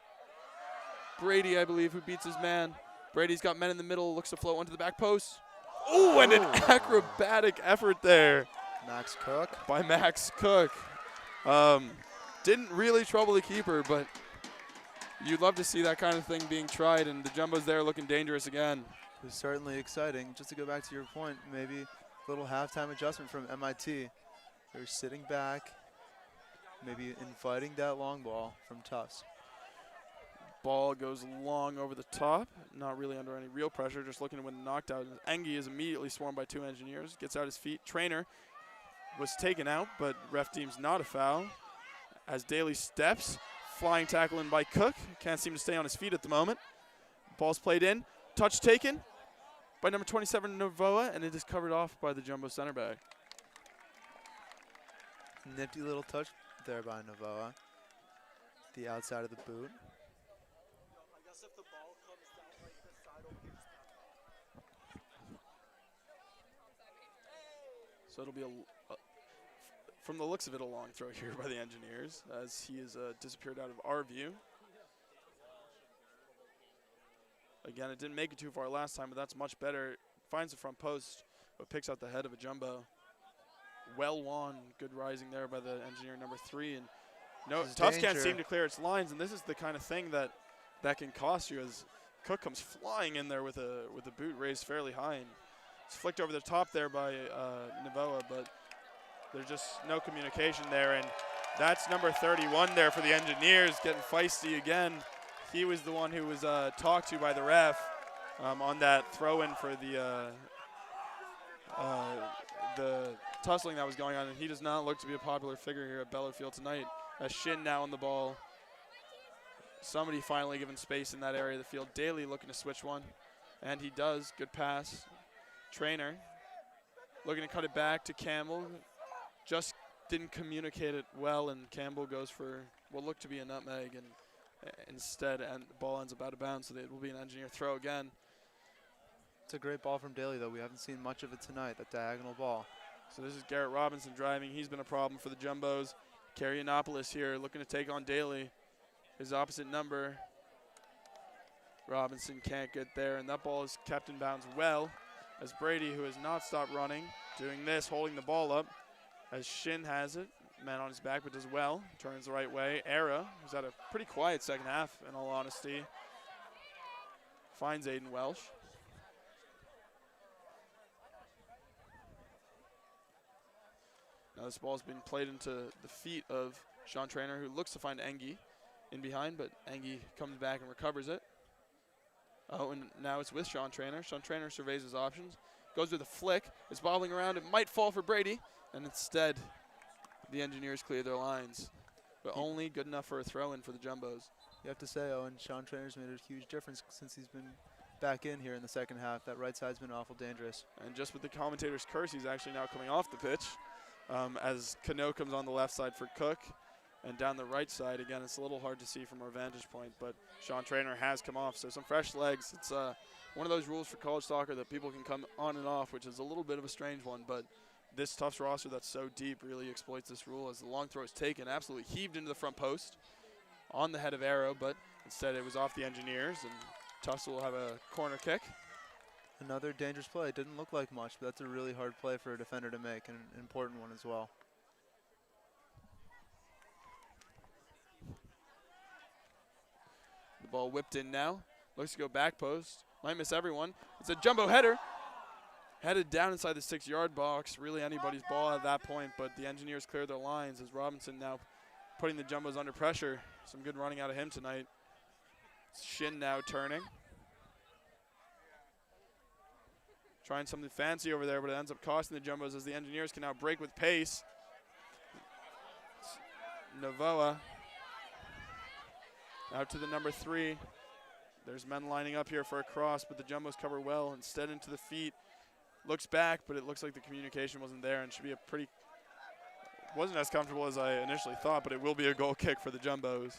Brady, I believe, who beats his man. Brady's got men in the middle, looks to float onto the back post. Oh, and an acrobatic effort there. Max Cook. By Max Cook. Didn't really trouble the keeper, but you'd love to see that kind of thing being tried, and the Jumbos there looking dangerous again. It was certainly exciting. Just to go back to your point, maybe a little halftime adjustment from MIT. They're sitting back, maybe inviting that long ball from Tufts. Ball goes long over the top, not really under any real pressure, just looking to win the knockdown. Engie is immediately swarmed by 2 Engineers, gets out his feet. Traynor was taken out, but ref deems not a foul. As Daly steps, flying tackle in by Cook. Can't seem to stay on his feet at the moment. Ball's played in, touch taken by number 27 Novoa, and it is covered off by the Jumbo center back. Nifty little touch there by Novoa. The outside of the boot. So it'll be from the looks of it, a long throw here by the Engineers as he is disappeared out of our view. Again, it didn't make it too far last time, but that's much better. Finds the front post, but picks out the head of a Jumbo. Well won. Good rising there by the Engineer number 3. And no, Tufts can't seem to clear its lines, and this is the kind of thing that can cost you as Cook comes flying in there with a boot raised fairly high. And it's flicked over the top there by Novoa, but there's just no communication there. And that's number 31 there for the Engineers, getting feisty again. He was the one who was talked to by the ref on that throw-in for the tussling that was going on, and he does not look to be a popular figure here at Bellerfield tonight. A Shin now on the ball. Somebody finally given space in that area of the field. Daly looking to switch one, and he does. Good pass. Traynor looking to cut it back to Campbell. Just didn't communicate it well, and Campbell goes for what looked to be a nutmeg, and instead, and the ball ends up out of bounds, so it will be an engineer throw again. It's a great ball from Daly, though. We haven't seen much of it tonight, that diagonal ball. So this is Garrett Robinson driving. He's been a problem for the Jumbos. Carrionopoulos here looking to take on Daly, his opposite number. Robinson can't get there, and that ball is kept in bounds well as Brady, who has not stopped running, doing this, holding the ball up as Shin has it. Man on his back, but does well. Turns the right way. Era, who's had a pretty quiet second half, in all honesty, finds Aiden Welsh. Now this ball's been played into the feet of Sean Trainer, who looks to find Engie in behind, but Engie comes back and recovers it. Oh, and now it's with Sean Trainer. Sean Trainer surveys his options, goes with a flick, is bobbling around. It might fall for Brady, and instead the Engineers clear their lines, but only good enough for a throw-in for the Jumbos. You have to say, Owen, Sean Trainer's made a huge difference since he's been back in here in the second half. That right side's been awful dangerous. And just with the commentator's curse, he's actually now coming off the pitch as Cano comes on the left side for Cook. And down the right side, again, it's a little hard to see from our vantage point, but Sean Trainer has come off, so some fresh legs. It's one of those rules for college soccer that people can come on and off, which is a little bit of a strange one, but this Tufts roster that's so deep really exploits this rule as the long throw is taken, absolutely heaved into the front post on the head of Arrow, but instead it was off the Engineers, and Tufts will have a corner kick. Another dangerous play. It didn't look like much, but that's a really hard play for a defender to make, and an important one as well. The ball whipped in now. Looks to go back post. Might miss everyone. It's a jumbo header. Headed down inside the 6-yard box. Really anybody's ball at that point, but the Engineers cleared their lines as Robinson now putting the Jumbos under pressure. Some good running out of him tonight. Shin now turning. Trying something fancy over there, but it ends up costing the Jumbos as the Engineers can now break with pace. Novoa out to the number 3. There's men lining up here for a cross, but the Jumbos cover well. Instead into the feet. Looks back, but it looks like the communication wasn't there and should be a pretty, wasn't as comfortable as I initially thought, but it will be a goal kick for the Jumbos.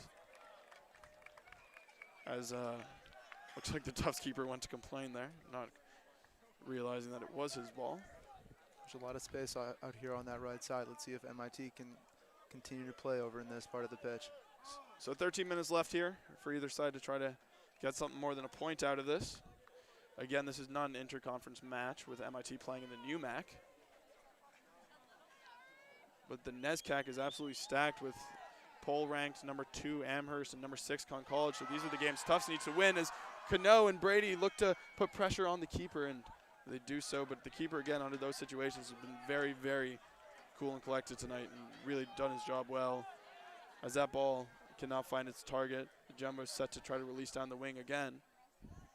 As looks like the Tufts keeper went to complain there, not realizing that it was his ball. There's a lot of space out here on that right side. Let's see if MIT can continue to play over in this part of the pitch. So 13 minutes left here for either side to try to get something more than a point out of this. Again, this is not an interconference match with MIT playing in the UMAC. But the NESCAC is absolutely stacked with poll-ranked number 2 Amherst and number 6 Conn College. So these are the games Tufts needs to win as Cano and Brady look to put pressure on the keeper, and they do so. But the keeper, again, under those situations, has been very, very cool and collected tonight and really done his job well. As that ball cannot find its target, the Jumbo's set to try to release down the wing again.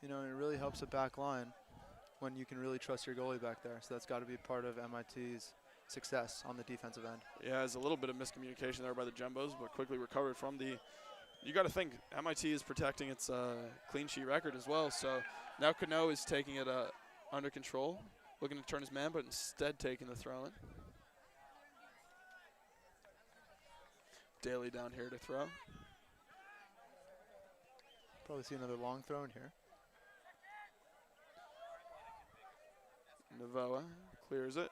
You know, it really helps a back line when you can really trust your goalie back there. So that's got to be part of MIT's success on the defensive end. Yeah, there's a little bit of miscommunication there by the Jumbos, but quickly recovered from the. You got to think MIT is protecting its clean sheet record as well. So now Cano is taking it under control, looking to turn his man, but instead taking the throw in. Daly down here to throw. Probably see another long throw in here. Novoa clears it.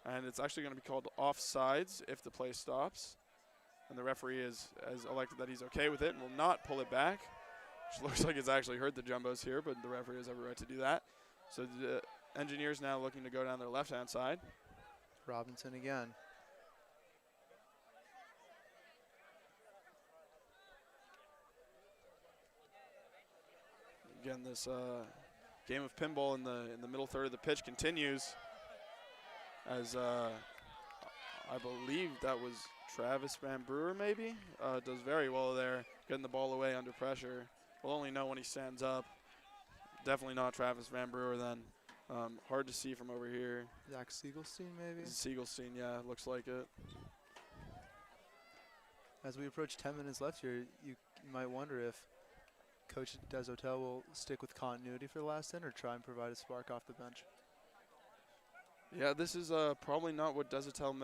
And it's actually going to be called offsides if the play stops. And the referee has elected that he's okay with it and will not pull it back, which looks like it's actually hurt the Jumbos here, but the referee has every right to do that. So the Engineers now looking to go down their left-hand side. Robinson again. Again, this game of pinball in the middle third of the pitch continues as I believe that was Travis Van Brewer maybe. Does very well there, getting the ball away under pressure. We'll only know when he stands up. Definitely not Travis Van Brewer then. Hard to see from over here. Zach Siegelstein maybe? Siegelstein, yeah, looks like it. As we approach 10 minutes left here, you might wonder if Coach Deshotel will stick with continuity for the last 10 or try and provide a spark off the bench. Yeah, this is probably not what Deshotel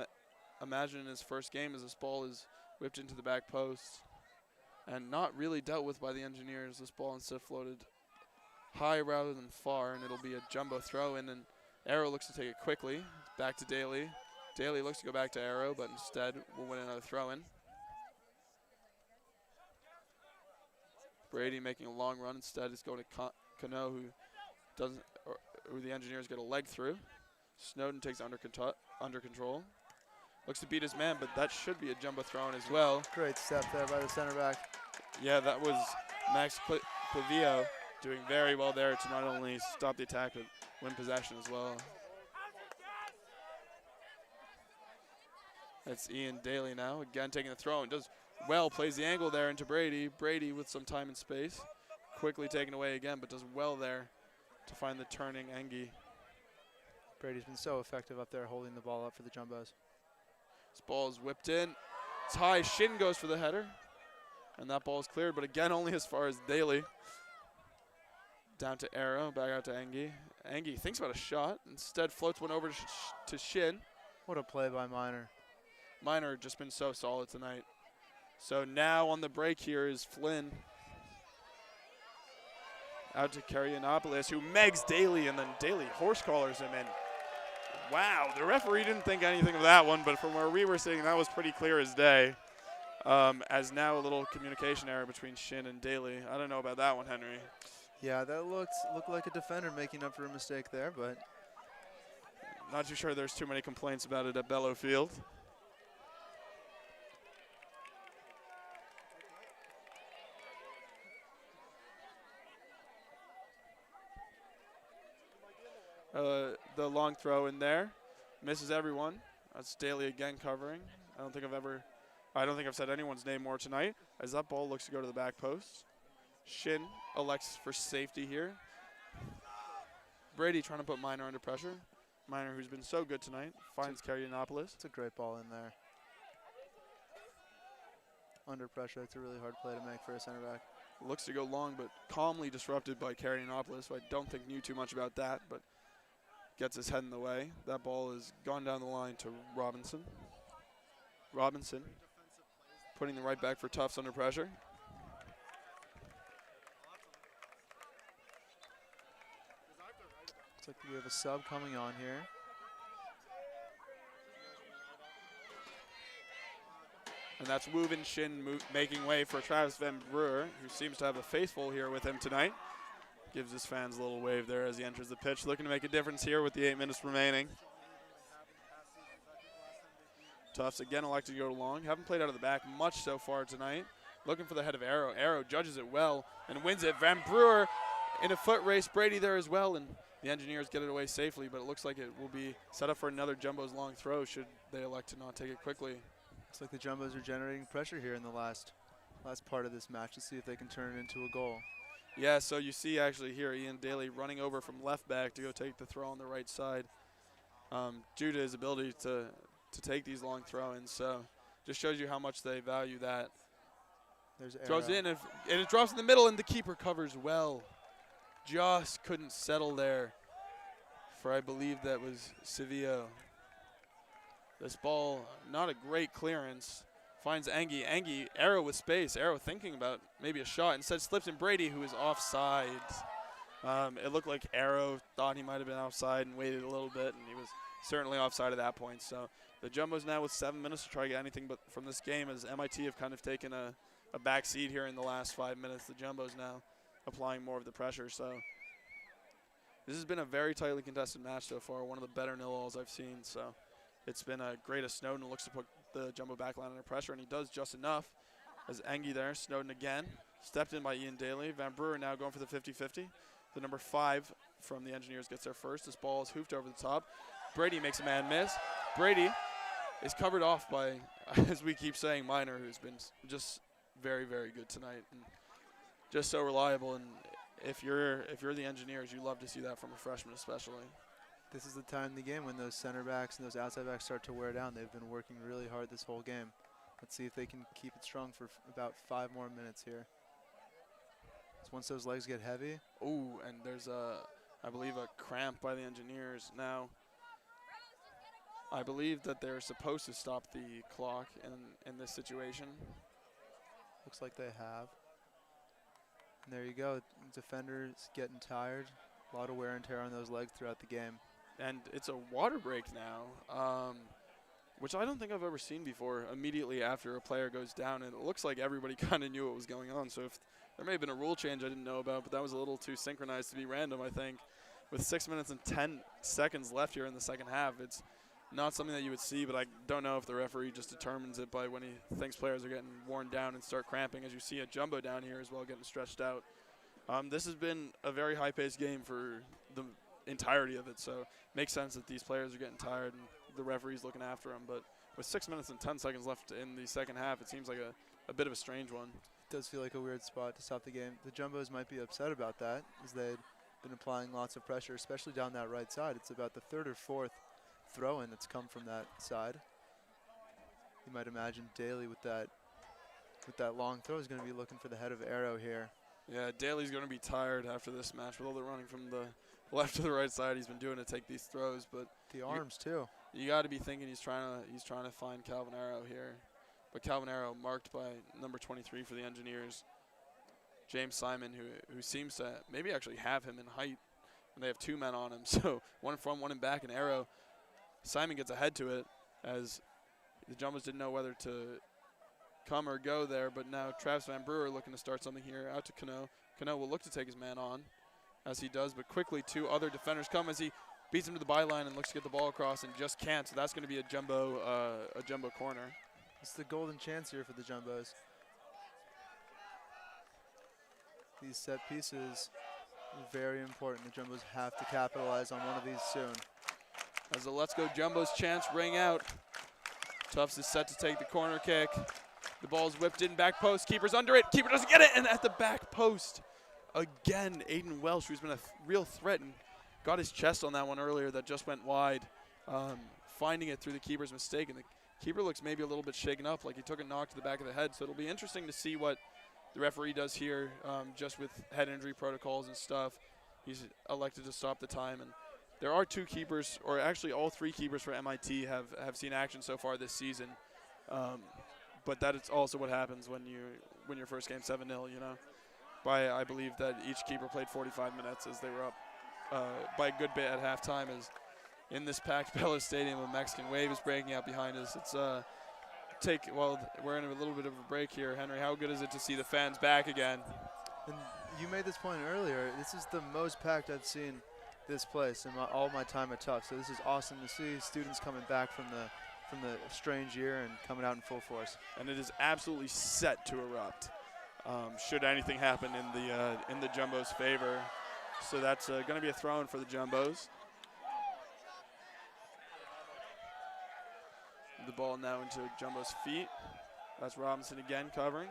imagined in his first game as this ball is whipped into the back post. and not really dealt with by the Engineers. This ball instead floated high rather than far, and it'll be a jumbo throw in, and Arrow looks to take it quickly. Back to Daly. Daly looks to go back to Arrow, but instead will win another throw in. Brady making a long run. Instead, it's going to Cano, who doesn't, who the Engineers get a leg through. Snowden takes under control. Looks to beat his man, but that should be a jumbo throw in as well. Great step there by the center back. Yeah, that was Max Clavio doing very well there to not only stop the attack, but win possession as well. That's Ian Daly now, again taking the throw, and does well, plays the angle there into Brady. Brady with some time and space, quickly taken away again, but does well there to find the turning Engie. Brady's been so effective up there holding the ball up for the jumbos. This ball is whipped in. It's high. Shin goes for the header. And that ball is cleared, but again, only as far as Daly. Down to Arrow, back out to Engie. Engie thinks about a shot. Instead, floats one over to Shin. What a play by Minor. Minor just been so solid tonight. So now on the break here is Flynn. Out to Karyanopoulos, who megs Daly, and then Daly horse collars him in. Wow, the referee didn't think anything of that one, but from where we were sitting, that was pretty clear as day. As now a little communication error between Shin and Daly. I don't know about that one, Henry. Yeah, that looked like a defender making up for a mistake there, but Not too sure there's too many complaints about it at Bellow Field. The long throw in there, misses everyone. That's Daly again covering. I don't think I've said anyone's name more tonight, as that ball looks to go to the back post. Shin elects for safety here. Brady trying to put Minor under pressure. Minor, who's been so good tonight, finds Karyanopoulos. it's a great ball in there. Under pressure, it's a really hard play to make for a center back. Looks to go long, but calmly disrupted by Karyanopoulos, so I don't think knew too much about that, but gets his head in the way. That ball has gone down the line to Robinson. Robinson putting the right back for Tufts under pressure. Looks like we have a sub coming on here. And that's Woven Shin making way for Travis Van Brewer, who seems to have a faithful here with him tonight. Gives his fans a little wave there as he enters the pitch, looking to make a difference here with the 8 minutes remaining. Tufts again elected to go long. Haven't played out of the back much so far tonight. Looking for the head of Arrow. Arrow judges it well and wins it. Van Brewer in a foot race. Brady there as well, and the Engineers get it away safely, but it looks like it will be set up for another Jumbo's long throw should they elect to not take it quickly. Looks like the jumbos are generating pressure here in the last part of this match to see if they can turn it into a goal. Yeah, so you see actually here Ian Daly running over from left back to go take the throw on the right side due to his ability to take these long throw-ins. So just shows you how much they value that. There's Arrow. Throws in and it drops in the middle, and the keeper covers well. Just couldn't settle there for, I believe that was Sevilla. This ball, not a great clearance. Finds Engie. Engie, Arrow with space. Arrow thinking about maybe a shot. Instead slips in Brady, who is offside. It looked like Arrow thought he might have been offside and waited a little bit, and he was certainly offside at that point. So the Jumbos now with 7 minutes to try to get anything but from this game, as MIT have kind of taken a back seat here in the last 5 minutes. The Jumbos now applying more of the pressure. So this has been a very tightly contested match so far, one of the better nil-alls I've seen. So it's been a great as Snowden looks to put the Jumbo backline under pressure, and he does just enough. As Engie there, Snowden again, stepped in by Ian Daly. Van Brewer now going for the 50-50. The number 5 from the Engineers gets there first. This ball is hoofed over the top. Brady makes a man miss. Brady is covered off by, as we keep saying, Minor, who's been just very, very good tonight and just so reliable. And if you're the Engineers, you love to see that from a freshman especially. This is the time in the game when those center backs and those outside backs start to wear down. They've been working really hard this whole game. Let's see if they can keep it strong for about 5 more minutes here. So once those legs get heavy. Ooh, and there's I believe a cramp by the Engineers. Now, I believe that they're supposed to stop the clock in this situation. Looks like they have. And there you go. Defenders getting tired. A lot of wear and tear on those legs throughout the game. And it's a water break now, which I don't think I've ever seen before immediately after a player goes down. And it looks like everybody kind of knew what was going on. So if there may have been a rule change I didn't know about, but that was a little too synchronized to be random, I think. With 6 minutes and 10 seconds left here in the second half, it's not something that you would see, but I don't know if the referee just determines it by when he thinks players are getting worn down and start cramping, as you see a Jumbo down here as well getting stretched out. This has been a very high-paced game for the entirety of it, so it makes sense that these players are getting tired and the referee's looking after them. But with 6 minutes and 10 seconds left in the second half, it seems like a bit of a strange one. It does feel like a weird spot to stop the game. The Jumbos might be upset about that, as they'd been applying lots of pressure, especially down that right side. It's about the third or fourth throw-in that's come from that side. You might imagine Daly with that long throw is going to be looking for the head of arrow here. Yeah, Daly's going to be tired after this match with all the running from the left to the right side he's been doing to take these throws. But the arms too. You got to be thinking he's trying to find Calvin Arrow here, but Calvin Arrow marked by number 23 for the Engineers, James Simon, who seems to maybe actually have him in height, and they have two men on him. So one in front, one in back, and Arrow. Simon gets ahead to it as the Jumbos didn't know whether to come or go there, but now Travis Van Brewer looking to start something here out to Cano. Cano will look to take his man on as he does, but quickly two other defenders come as he beats him to the byline and looks to get the ball across and just can't. So that's going to be a jumbo corner. It's the golden chance here for the Jumbos. These set pieces are very important. The Jumbos have to capitalize on one of these soon. As the Let's Go Jumbos chants ring out, Tufts is set to take the corner kick. The ball's whipped in back post. Keeper's under it. Keeper doesn't get it. And at the back post, again, Aiden Welsh, who's been a real threat and got his chest on that one earlier that just went wide, finding it through the keeper's mistake. And the keeper looks maybe a little bit shaken up, like he took a knock to the back of the head. So it'll be interesting to see what the referee does here, just with head injury protocols and stuff. He's elected to stop the time. And there are two keepers, or actually all three keepers for MIT have seen action so far this season. But that is also what happens when you win your first game 7-0, you know. I believe that each keeper played 45 minutes as they were up by a good bit at halftime. As in this packed Bella Stadium, a Mexican wave is breaking out behind us. It's we're in a little bit of a break here. Henry, how good is it to see the fans back again? And you made this point earlier. This is the most packed I've seen this place in all my time at Tufts. So this is awesome to see students coming back from the strange year and coming out in full force. And it is absolutely set to erupt should anything happen in the Jumbos' favor. So that's going to be a throw-in for the Jumbos. The ball now into Jumbo's feet. That's Robinson again covering.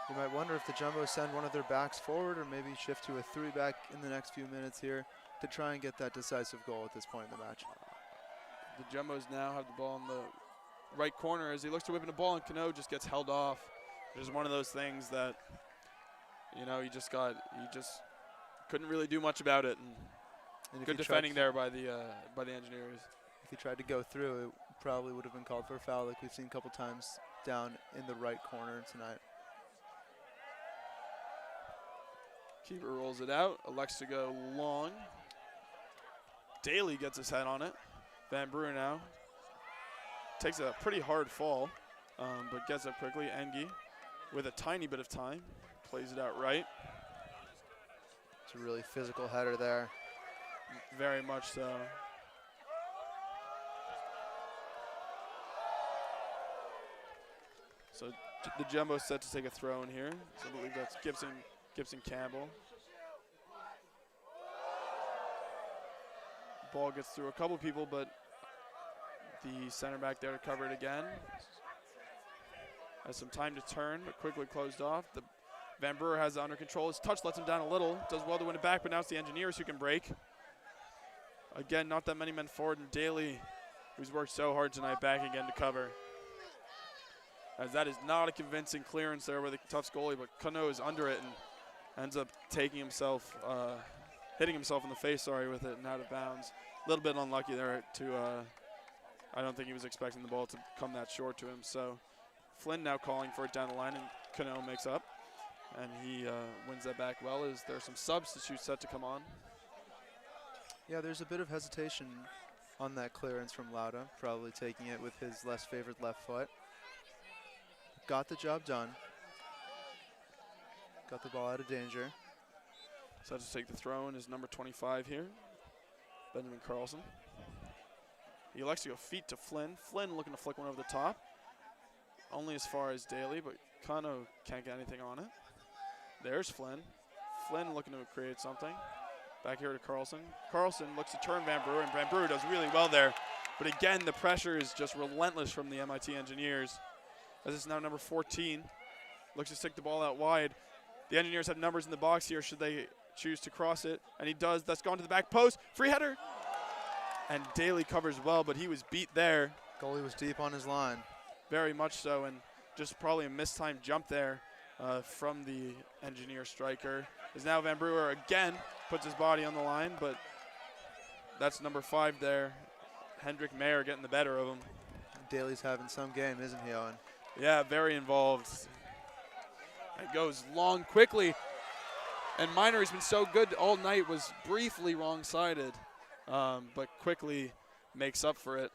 You might wonder if the Jumbos send one of their backs forward or maybe shift to a three back in the next few minutes here to try and get that decisive goal at this point in the match. The Jumbos now have the ball in the right corner as he looks to whip in the ball, and Cano just gets held off. It's one of those things that, you know, he just couldn't really do much about it. And good defending there by the Engineers. If he tried to go through, it probably would have been called for a foul, like we've seen a couple times down in the right corner tonight. Keeper rolls it out, elects to go long. Daly gets his head on it. Van Brewer now takes a pretty hard fall, but gets up quickly. Engie with a tiny bit of time, plays it out right. It's a really physical header there. Very much so. So the Jumbo's set to take a throw in here. So I believe that's Gibson Campbell. Ball gets through a couple people, but the center back there to cover it again. Has some time to turn, but quickly closed off. The Van Brewer has it under control. His touch lets him down a little. Does well to win it back, but now it's the Engineers who can break. Again, not that many men forward, and Daly, who's worked so hard tonight, back again to cover. As that is not a convincing clearance there with the Tufts goalie, but Cano is under it and ends up taking himself, hitting himself in the face, with it and out of bounds. A little bit unlucky there I don't think he was expecting the ball to come that short to him. So Flynn now calling for it down the line, and Cano makes up, and he wins that back well as there are some substitutes set to come on. Yeah, there's a bit of hesitation on that clearance from Lauda, probably taking it with his less favored left foot. Got the job done. Got the ball out of danger. Set to take the throw in is number 25 here, Benjamin Carlson. He elects to go feet to Flynn. Flynn looking to flick one over the top. Only as far as Daly, but Kano can't get anything on it. There's Flynn. Flynn looking to create something. Back here to Carlson. Carlson looks to turn Van Brewer, and Van Brewer does really well there. But again, the pressure is just relentless from the MIT Engineers. As it's now number 14. Looks to stick the ball out wide. The Engineers have numbers in the box here should they choose to cross it. And he does. That's gone to the back post. Free header. And Daly covers well, but he was beat there. Goalie was deep on his line. Very much so, and just probably a mistimed jump there from the Engineer striker. Is now Van Brewer again puts his body on the line, but that's number 5 there. Hendrik Mayer getting the better of him. Daly's having some game, isn't he, Owen? Yeah, very involved. It goes long quickly, and Miner has been so good all night, was briefly wrong-sided, but quickly makes up for it.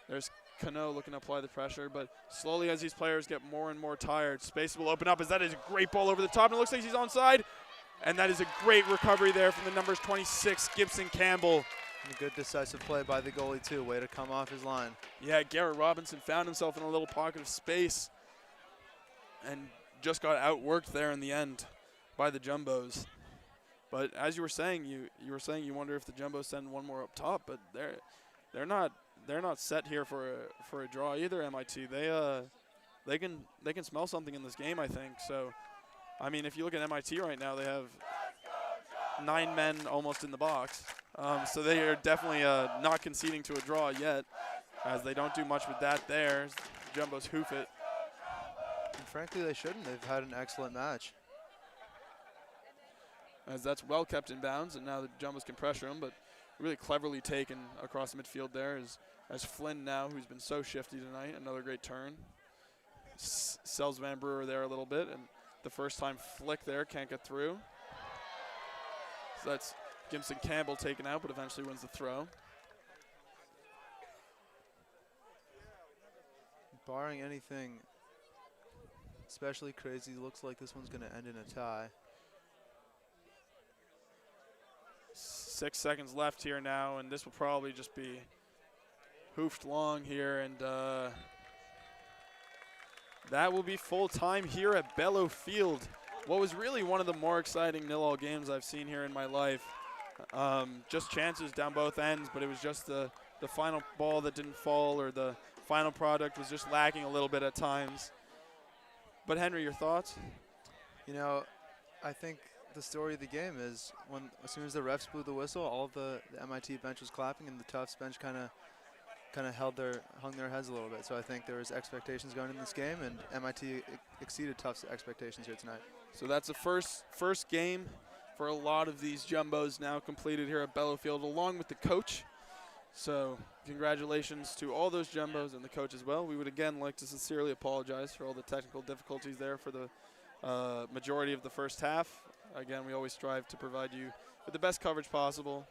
There's Cano looking to apply the pressure, but slowly as these players get more and more tired, space will open up as that is a great ball over the top, and it looks like he's onside. And that is a great recovery there from the numbers 26, Gibson Campbell. And a good decisive play by the goalie, too. Way to come off his line. Yeah, Garrett Robinson found himself in a little pocket of space and just got outworked there in the end by the Jumbos. But as you were saying, you were saying you wonder if the Jumbos send one more up top, but they're not set here for a draw either. MIT they can smell something in this game, I think. So, I mean, if you look at MIT right now, they have 9 men almost in the box. So they are definitely not conceding to a draw yet, as they don't do much with that there. Jumbos hoof it. And frankly, they shouldn't. They've had an excellent match. As that's well kept in bounds, and now the Jumbos can pressure him, but really cleverly taken across the midfield there as Flynn now, who's been so shifty tonight, another great turn. Sells Van Brewer there a little bit, and the first time flick there, can't get through. So that's Gibson Campbell taken out, but eventually wins the throw. Barring anything especially crazy, looks like this one's going to end in a tie. 6 seconds left here now, and this will probably just be hoofed long here, and that will be full time here at Bellow Field. What was really one of the more exciting 0-0 games I've seen here in my life. Just chances down both ends, but it was just the final ball that didn't fall, or the final product was just lacking a little bit at times. But Henry, your thoughts? You know, I think the story of the game is as soon as the refs blew the whistle, all of the MIT bench was clapping, and the Tufts bench kind of hung their heads a little bit. So I think there was expectations going in this game, and MIT exceeded Tufts' expectations here tonight. So that's the first game for a lot of these Jumbos now completed here at Bellow Field, along with the coach. So congratulations to all those Jumbos and the coach as well. We would again like to sincerely apologize for all the technical difficulties there for the majority of the first half. Again, we always strive to provide you with the best coverage possible,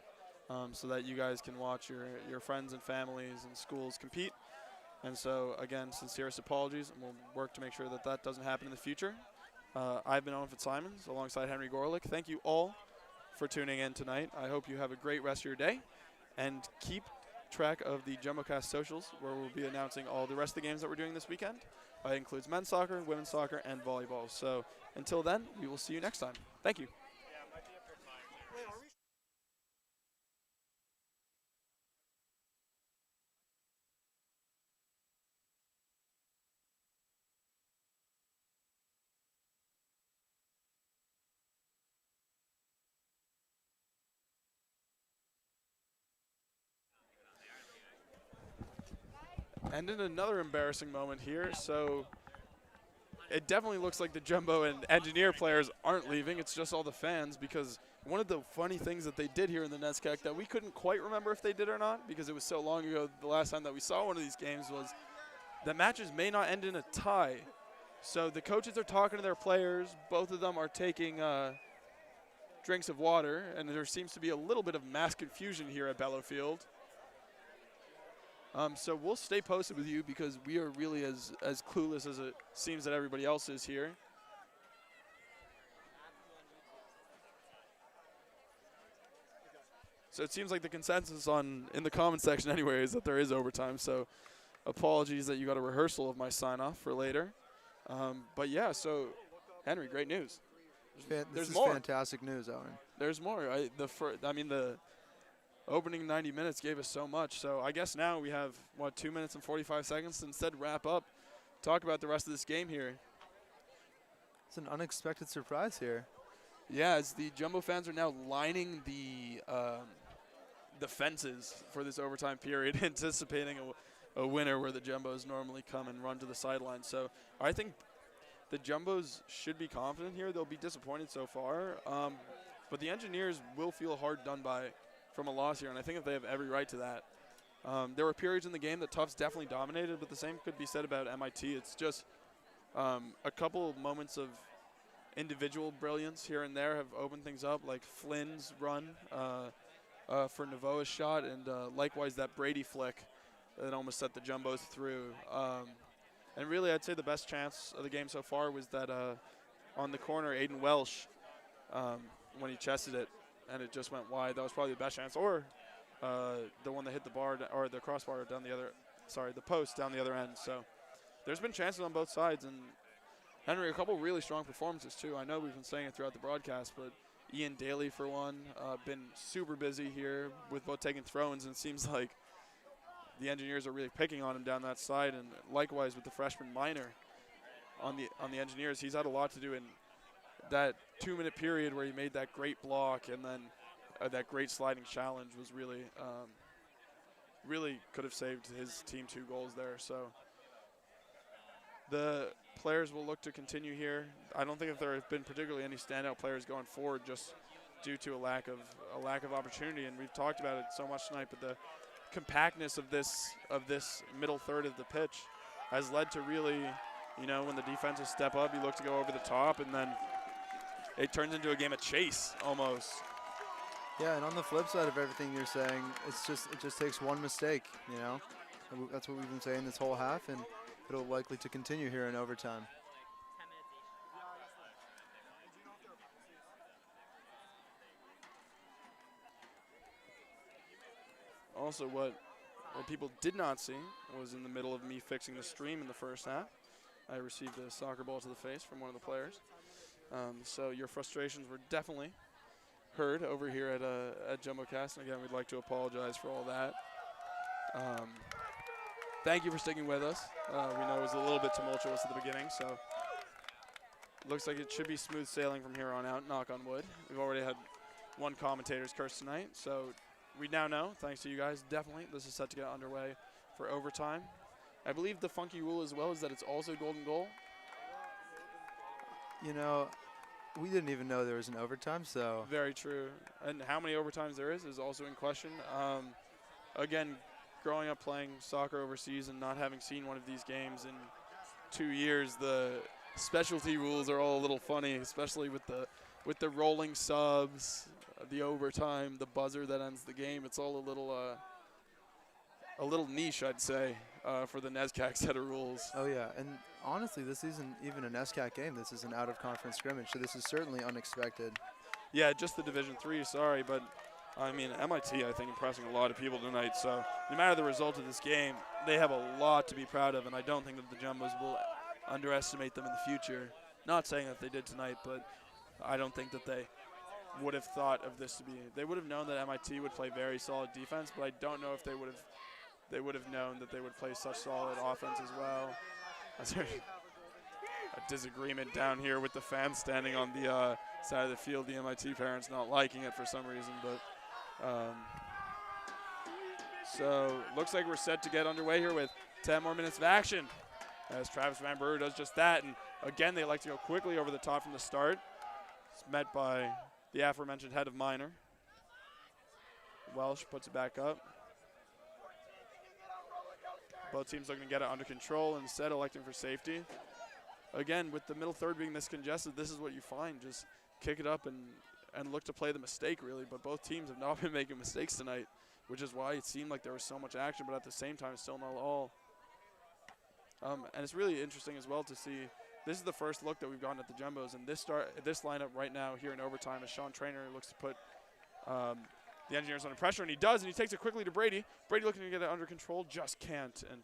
so that you guys can watch your friends and families and schools compete. And so, again, sincerest apologies, and we'll work to make sure that that doesn't happen in the future. I've been Owen Fitzsimons alongside Henry Gorlick. Thank you all for tuning in tonight. I hope you have a great rest of your day, and keep track of the JumboCast socials, where we'll be announcing all the rest of the games that we're doing this weekend. It includes men's soccer, women's soccer, and volleyball. So until then, we will see you next time. Thank you. And in another embarrassing moment here, so it definitely looks like the Jumbo and Engineer players aren't leaving. It's just all the fans, because one of the funny things that they did here in the NESCAC that we couldn't quite remember if they did or not, because it was so long ago the last time that we saw one of these games, was that matches may not end in a tie. So the coaches are talking to their players. Both of them are taking drinks of water, and there seems to be a little bit of mass confusion here at Bellafield. So we'll stay posted with you because we are really as clueless as it seems that everybody else is here. So it seems like the consensus in the comment section anyway is that there is overtime. So apologies that you got a rehearsal of my sign-off for later. But yeah, so Henry, great news. This There's is more. fantastic news, Owen. There's more. The opening 90 minutes gave us so much. So I guess now we have, 2 minutes and 45 seconds to instead wrap up, talk about the rest of this game here. It's an unexpected surprise here. Yeah, as the Jumbo fans are now lining the fences for this overtime period, anticipating a winner where the Jumbos normally come and run to the sideline. So I think the Jumbos should be confident here. They'll be disappointed so far. But the Engineers will feel hard done by from a loss here, and I think that they have every right to that. There were periods in the game that Tufts definitely dominated, but the same could be said about MIT. It's just a couple of moments of individual brilliance here and there have opened things up, like Flynn's run for Navoa's shot, and likewise that Brady flick that almost set the Jumbos through. And really, I'd say the best chance of the game so far was that on the corner, Aiden Welsh, when he chested it, and it just went wide. That was probably the best chance. Or the one that hit the bar, or the crossbar down the other, the post down the other end. So there's been chances on both sides. And Henry, a couple really strong performances too. I know we've been saying it throughout the broadcast, but Ian Daly, for one, been super busy here with both taking throw-ins, and it seems like the Engineers are really picking on him down that side. And likewise with the freshman Minor on the Engineers, he's had a lot to do in that 2-minute period where he made that great block, and then that great sliding challenge was really could have saved his team 2 goals there. So the players will look to continue here. I don't think that there have been particularly any standout players going forward, just due to a lack of opportunity. And we've talked about it so much tonight, but the compactness of this middle third of the pitch has led to really, when the defenses step up, you look to go over the top, and then it turns into a game of chase almost. Yeah, and on the flip side of everything you're saying, it just takes one mistake, That's what we've been saying this whole half, and it'll likely to continue here in overtime. Also, what people did not see was in the middle of me fixing the stream in the first half, I received a soccer ball to the face from one of the players. So your frustrations were definitely heard over here at JumboCast, and again, we'd like to apologize for all that. Thank you for sticking with us. We know it was a little bit tumultuous at the beginning, so looks like it should be smooth sailing from here on out, knock on wood. We've already had one commentator's curse tonight, so we now know, thanks to you guys, definitely this is set to get underway for overtime. I believe the funky rule as well is that it's also golden goal. We didn't even know there was an overtime, so. Very true. And how many overtimes there is also in question. Again, growing up playing soccer overseas and not having seen one of these games in 2 years, the specialty rules are all a little funny, especially with the rolling subs, the overtime, the buzzer that ends the game. It's all a little niche, I'd say, for the NESCAC set of rules. Oh yeah, and honestly, this isn't even a NESCAC game. This is an out-of-conference scrimmage, so this is certainly unexpected. Yeah, just the Division III, sorry, but I mean, MIT, I think, impressing a lot of people tonight. So no matter the result of this game, they have a lot to be proud of, and I don't think that the Jumbos will underestimate them in the future. Not saying that they did tonight, but I don't think that they would have thought of this to be. They would have known that MIT would play very solid defense, but I don't know if they would have known that they would play such solid offense as well. That's a disagreement down here with the fans standing on the side of the field. The MIT parents not liking it for some reason, but so looks like we're set to get underway here with 10 more minutes of action as Travis Van Brewer does just that. And again, they like to go quickly over the top from the start. It's met by the aforementioned head of Minor. Welsh puts it back up. Both teams looking to get it under control, instead electing for safety. again, with the middle third being this congested, this is what you find. Just kick it up and look to play the mistake, really. But both teams have not been making mistakes tonight, which is why it seemed like there was so much action, but at the same time, still not all. And it's really interesting as well to see. This is the first look that we've gotten at the Jumbos, and this lineup right now here in overtime as Sean Trainer looks to put the Engineers under pressure, and he does, and he takes it quickly to Brady. Brady looking to get it under control, just can't, and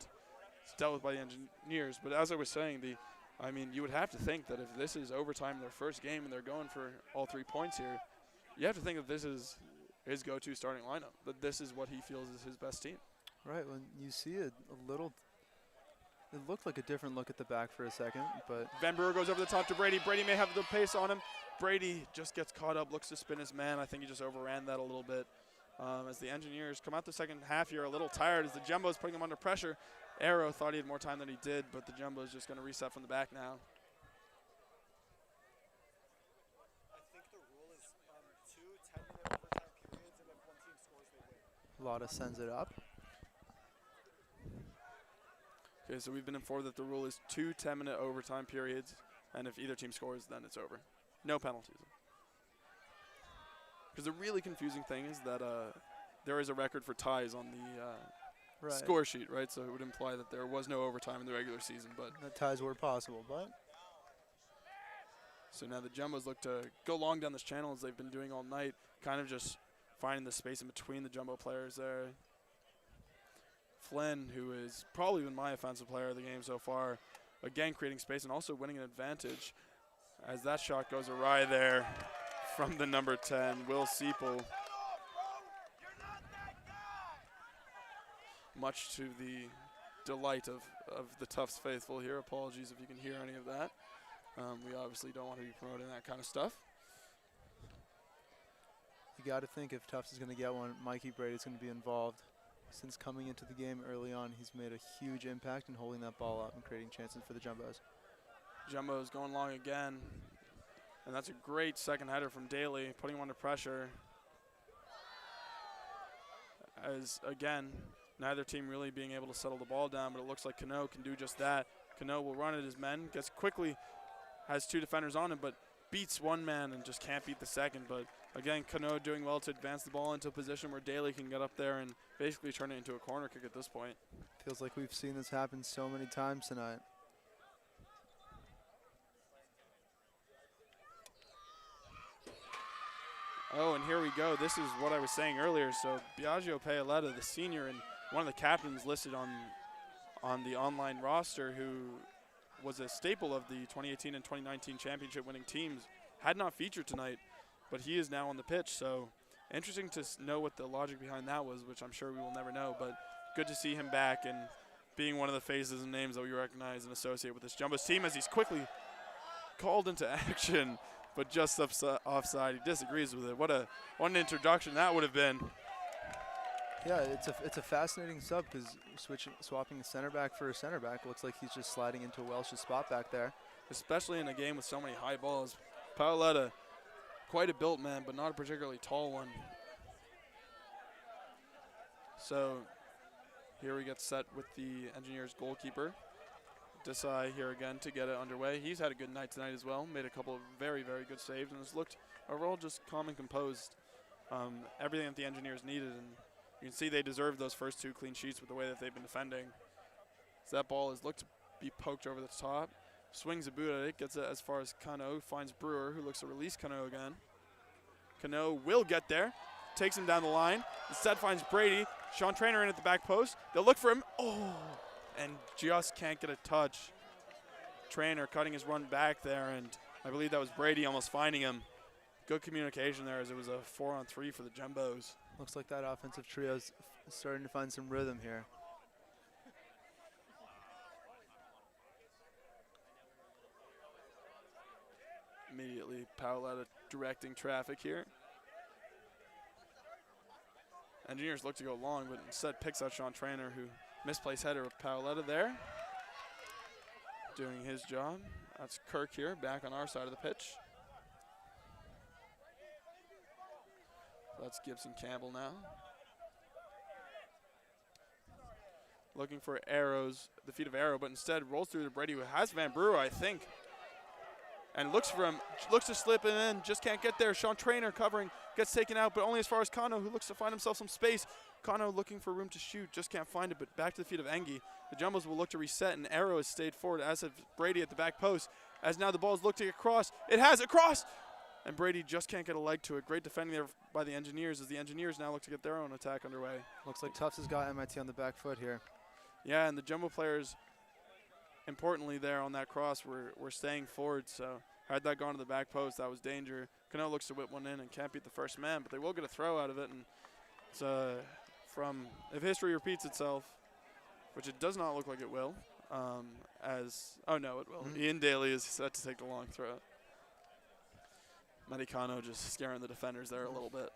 it's dealt with by the Engineers. But as I was saying, you would have to think that if this is overtime, their first game, and they're going for all 3 points here, you have to think that this is his go-to starting lineup, that this is what he feels is his best team. Right, when you see it a little, it looked like a different look at the back for a second, but Van Brewer goes over the top to Brady. Brady may have the pace on him. Brady just gets caught up, looks to spin his man. I think he just overran that a little bit. As the Engineers come out the second half here a little tired as the Jumbo's putting him under pressure. Arrow thought he had more time than he did, but the Jumbo's just going to reset from the back now. I think the rule is 2 10-minute overtime periods, and if one team scores, they win. Lotta sends it up. Okay, so we've been informed that the rule is 2 10-minute overtime periods, and if either team scores, then it's over. No penalties. Because the really confusing thing is that there is a record for ties on the score sheet, right? So it would imply that there was no overtime in the regular season, but the ties were possible, but so now the Jumbos look to go long down this channel as they've been doing all night, kind of just finding the space in between the Jumbo players there. Flynn, who is probably been my offensive player of the game so far, again creating space and also winning an advantage as that shot goes awry there from the number 10, Will Seipel. Much to the delight of the Tufts faithful here. Apologies if you can hear any of that. We obviously don't want to be promoting that kind of stuff. You got to think if Tufts is going to get one, Mikey Brady's going to be involved. Since coming into the game early on, he's made a huge impact in holding that ball up and creating chances for the Jumbos. Jumbo's going long again, and that's a great second header from Daly, putting him under pressure. As, again, neither team really being able to settle the ball down, but it looks like Cano can do just that. Cano will run at his men, gets quickly, has 2 defenders on him, but beats one man and just can't beat the second. But again, Cano doing well to advance the ball into a position where Daly can get up there and basically turn it into a corner kick at this point. Feels like we've seen this happen so many times tonight. Oh, and here we go. This is what I was saying earlier. So Biagio Paoletta, the senior and one of the captains listed on the online roster, who was a staple of the 2018 and 2019 championship winning teams, had not featured tonight, but he is now on the pitch. So interesting to know what the logic behind that was, which I'm sure we will never know, but good to see him back and being one of the faces and names that we recognize and associate with this Jumbos team as he's quickly called into action, but just offside. He disagrees with it. What an introduction that would have been. Yeah, it's a fascinating sub because swapping a center back for a center back looks like he's just sliding into Welsh's spot back there. Especially in a game with so many high balls. Paoletta, quite a built man, but not a particularly tall one. So here we get set with the Engineers goalkeeper. Desai here again to get it underway. He's had a good night tonight as well. Made a couple of very, very good saves and has looked overall just calm and composed. Everything that the Engineers needed, and you can see they deserve those first 2 clean sheets with the way that they've been defending. So that ball has looked to be poked over the top. Swings a boot at it, gets it as far as Cano, finds Brewer, who looks to release Cano again. Cano will get there, takes him down the line. Instead finds Brady. Sean Trainer in at the back post. They'll look for him. Oh, and just can't get a touch. Trainer cutting his run back there, and I believe that was Brady almost finding him. Good communication there as it was a 4-on-3 for the Jumbos. Looks like that offensive trio is starting to find some rhythm here. Immediately Paoletta directing traffic here. Engineers look to go long, but instead picks out Sean Trainer, who misplaced header with Paoletta there. Doing his job. That's Kirk here, back on our side of the pitch. That's Gibson Campbell now. looking for the feet of Arrow, but instead rolls through to Brady, who has Van Brewer, I think. And looks for him, looks to slip him in, just can't get there. Sean Trainer covering, gets taken out, but only as far as Kano, who looks to find himself some space. Kano looking for room to shoot, just can't find it, but back to the feet of Engie. The Jumbos will look to reset, and Arrow has stayed forward, as have Brady at the back post. As now the ball is looking across. It has it crossed! And Brady just can't get a leg to it. Great defending there by the Engineers, as the Engineers now look to get their own attack underway. Looks like Tufts has got MIT on the back foot here. Yeah, and the Jumbo players, importantly there on that cross, were staying forward, so had that gone to the back post, that was danger. Cano looks to whip one in and can't beat the first man, but they will get a throw out of it. And it's if history repeats itself, which it does not look like it will, oh no, it will. Ian Daly is set to take the long throw. Medicano just scaring the defenders there a little bit.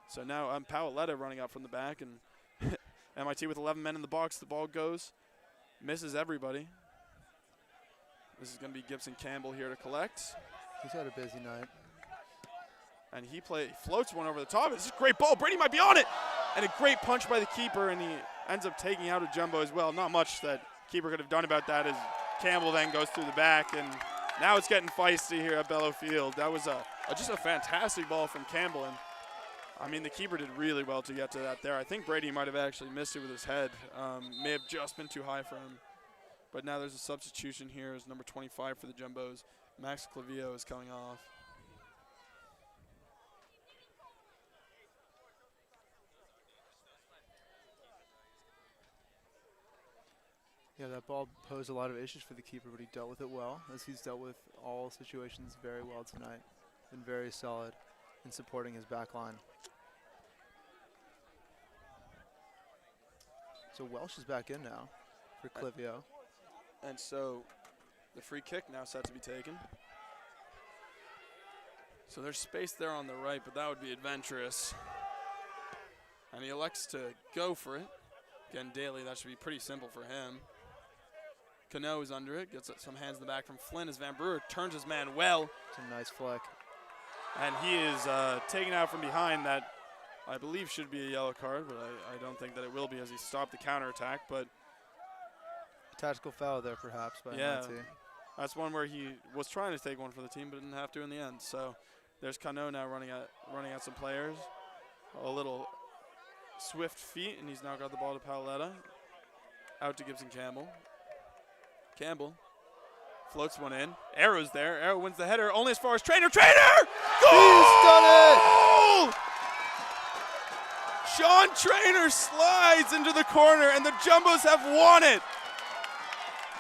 So now Paoletta running up from the back, and MIT with 11 men in the box. The ball goes, misses everybody. This is going to be Gibson Campbell here to collect. He's had a busy night. And he floats one over the top. It's a great ball. Brady might be on it. And a great punch by the keeper, and he ends up taking out a Jumbo as well. Not much that keeper could have done about that, as Campbell then goes through the back, and now it's getting feisty here at Bellow Field. That was just a fantastic ball from Campbell, and I mean the keeper did really well to get to that there. I think Brady might have actually missed it with his head. May have just been too high for him. But now there's a substitution here as number 25 for the Jumbos. Max Clavio is coming off. Yeah, that ball posed a lot of issues for the keeper, but he dealt with it well, as he's dealt with all situations very well tonight. Been very solid in supporting his back line. So Welsh is back in now for Clivio. And so the free kick now set to be taken. So there's space there on the right, but that would be adventurous. And he elects to go for it. Again, Daly, that should be pretty simple for him. Cano is under it, gets some hands in the back from Flynn as Van Brewer turns his man well. It's a nice flick. And he is taken out from behind. That I believe should be a yellow card, but I don't think that it will be, as he stopped the counterattack. But tactical foul there, perhaps, by yeah, MIT. That's one where he was trying to take one for the team, but didn't have to in the end. So there's Cano now running at some players. A little swift feet, and he's now got the ball to Paoletta. Out to Gibson Campbell. Campbell floats one in. Arrow's there. Arrow wins the header. Only as far as Trainer. Goal! He's done it! Sean Trainer slides into the corner, and the Jumbos have won it.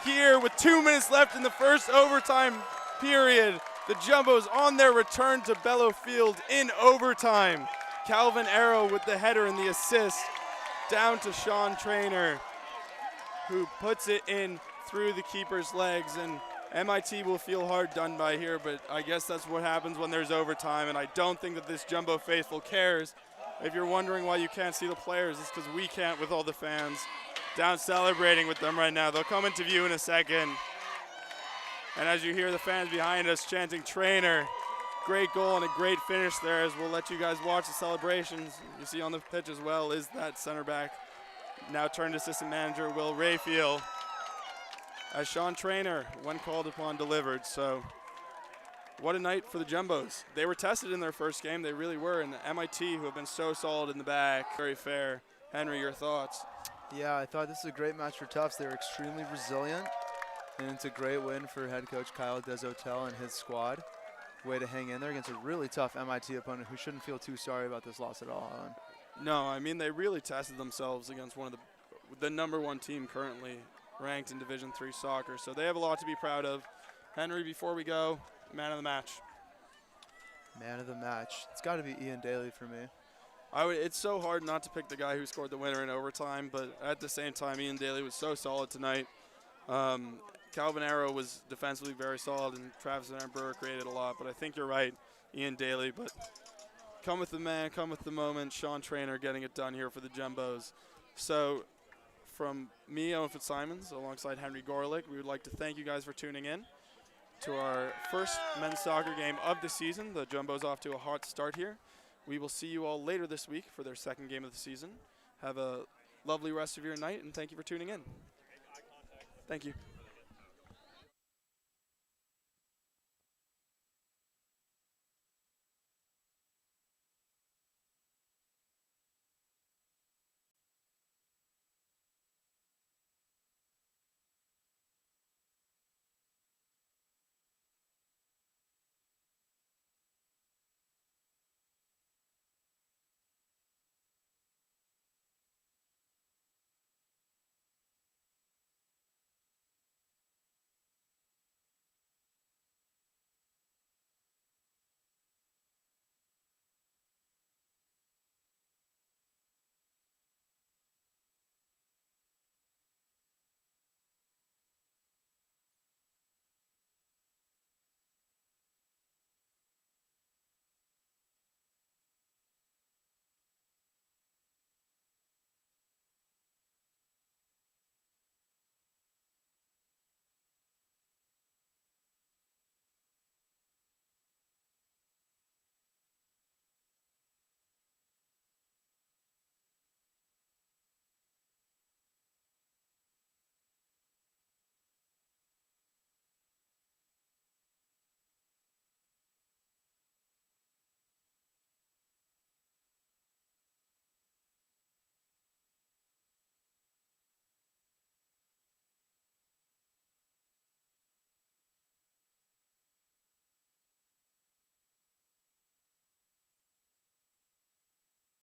Here with 2 minutes left in the first overtime period. The Jumbos on their return to Bellow Field in overtime. Calvin Arrow with the header and the assist down to Sean Trainer, who puts it in through the keeper's legs, and MIT will feel hard done by here, but I guess that's what happens when there's overtime, and I don't think that this Jumbo faithful cares. If you're wondering why you can't see the players, it's because we can't with all the fans down celebrating with them right now. They'll come into view in a second. And as you hear the fans behind us chanting Trainer, great goal and a great finish there, as we'll let you guys watch the celebrations. You see on the pitch as well is that center back, now turned assistant manager Will Rayfield, as Sean Trainer, when called upon, delivered. So what a night for the Jumbos. They were tested in their first game. They really were. And MIT, who have been so solid in the back, very fair. Henry, your thoughts? Yeah, I thought this was a great match for Tufts. They were extremely resilient, and it's a great win for head coach Kyle Deshotel and his squad. Way to hang in there against a really tough MIT opponent who shouldn't feel too sorry about this loss at all. No, I mean, they really tested themselves against one of the number one team currently ranked in Division III soccer. So they have a lot to be proud of. Henry, before we go, man of the match. Man of the match. It's got to be Ian Daly for me. It's so hard not to pick the guy who scored the winner in overtime, but at the same time, Ian Daly was so solid tonight. Calvin Arrow was defensively very solid, and Travis Van Brewer created a lot. But I think you're right, Ian Daly. But come with the man, come with the moment. Sean Trainer getting it done here for the Jumbos. So from me, Owen Fitzsimons, alongside Henry Gorlick, we would like to thank you guys for tuning in to our first men's soccer game of the season. The Jumbos off to a hot start here. We will see you all later this week for their second game of the season. Have a lovely rest of your night, and thank you for tuning in. Thank you.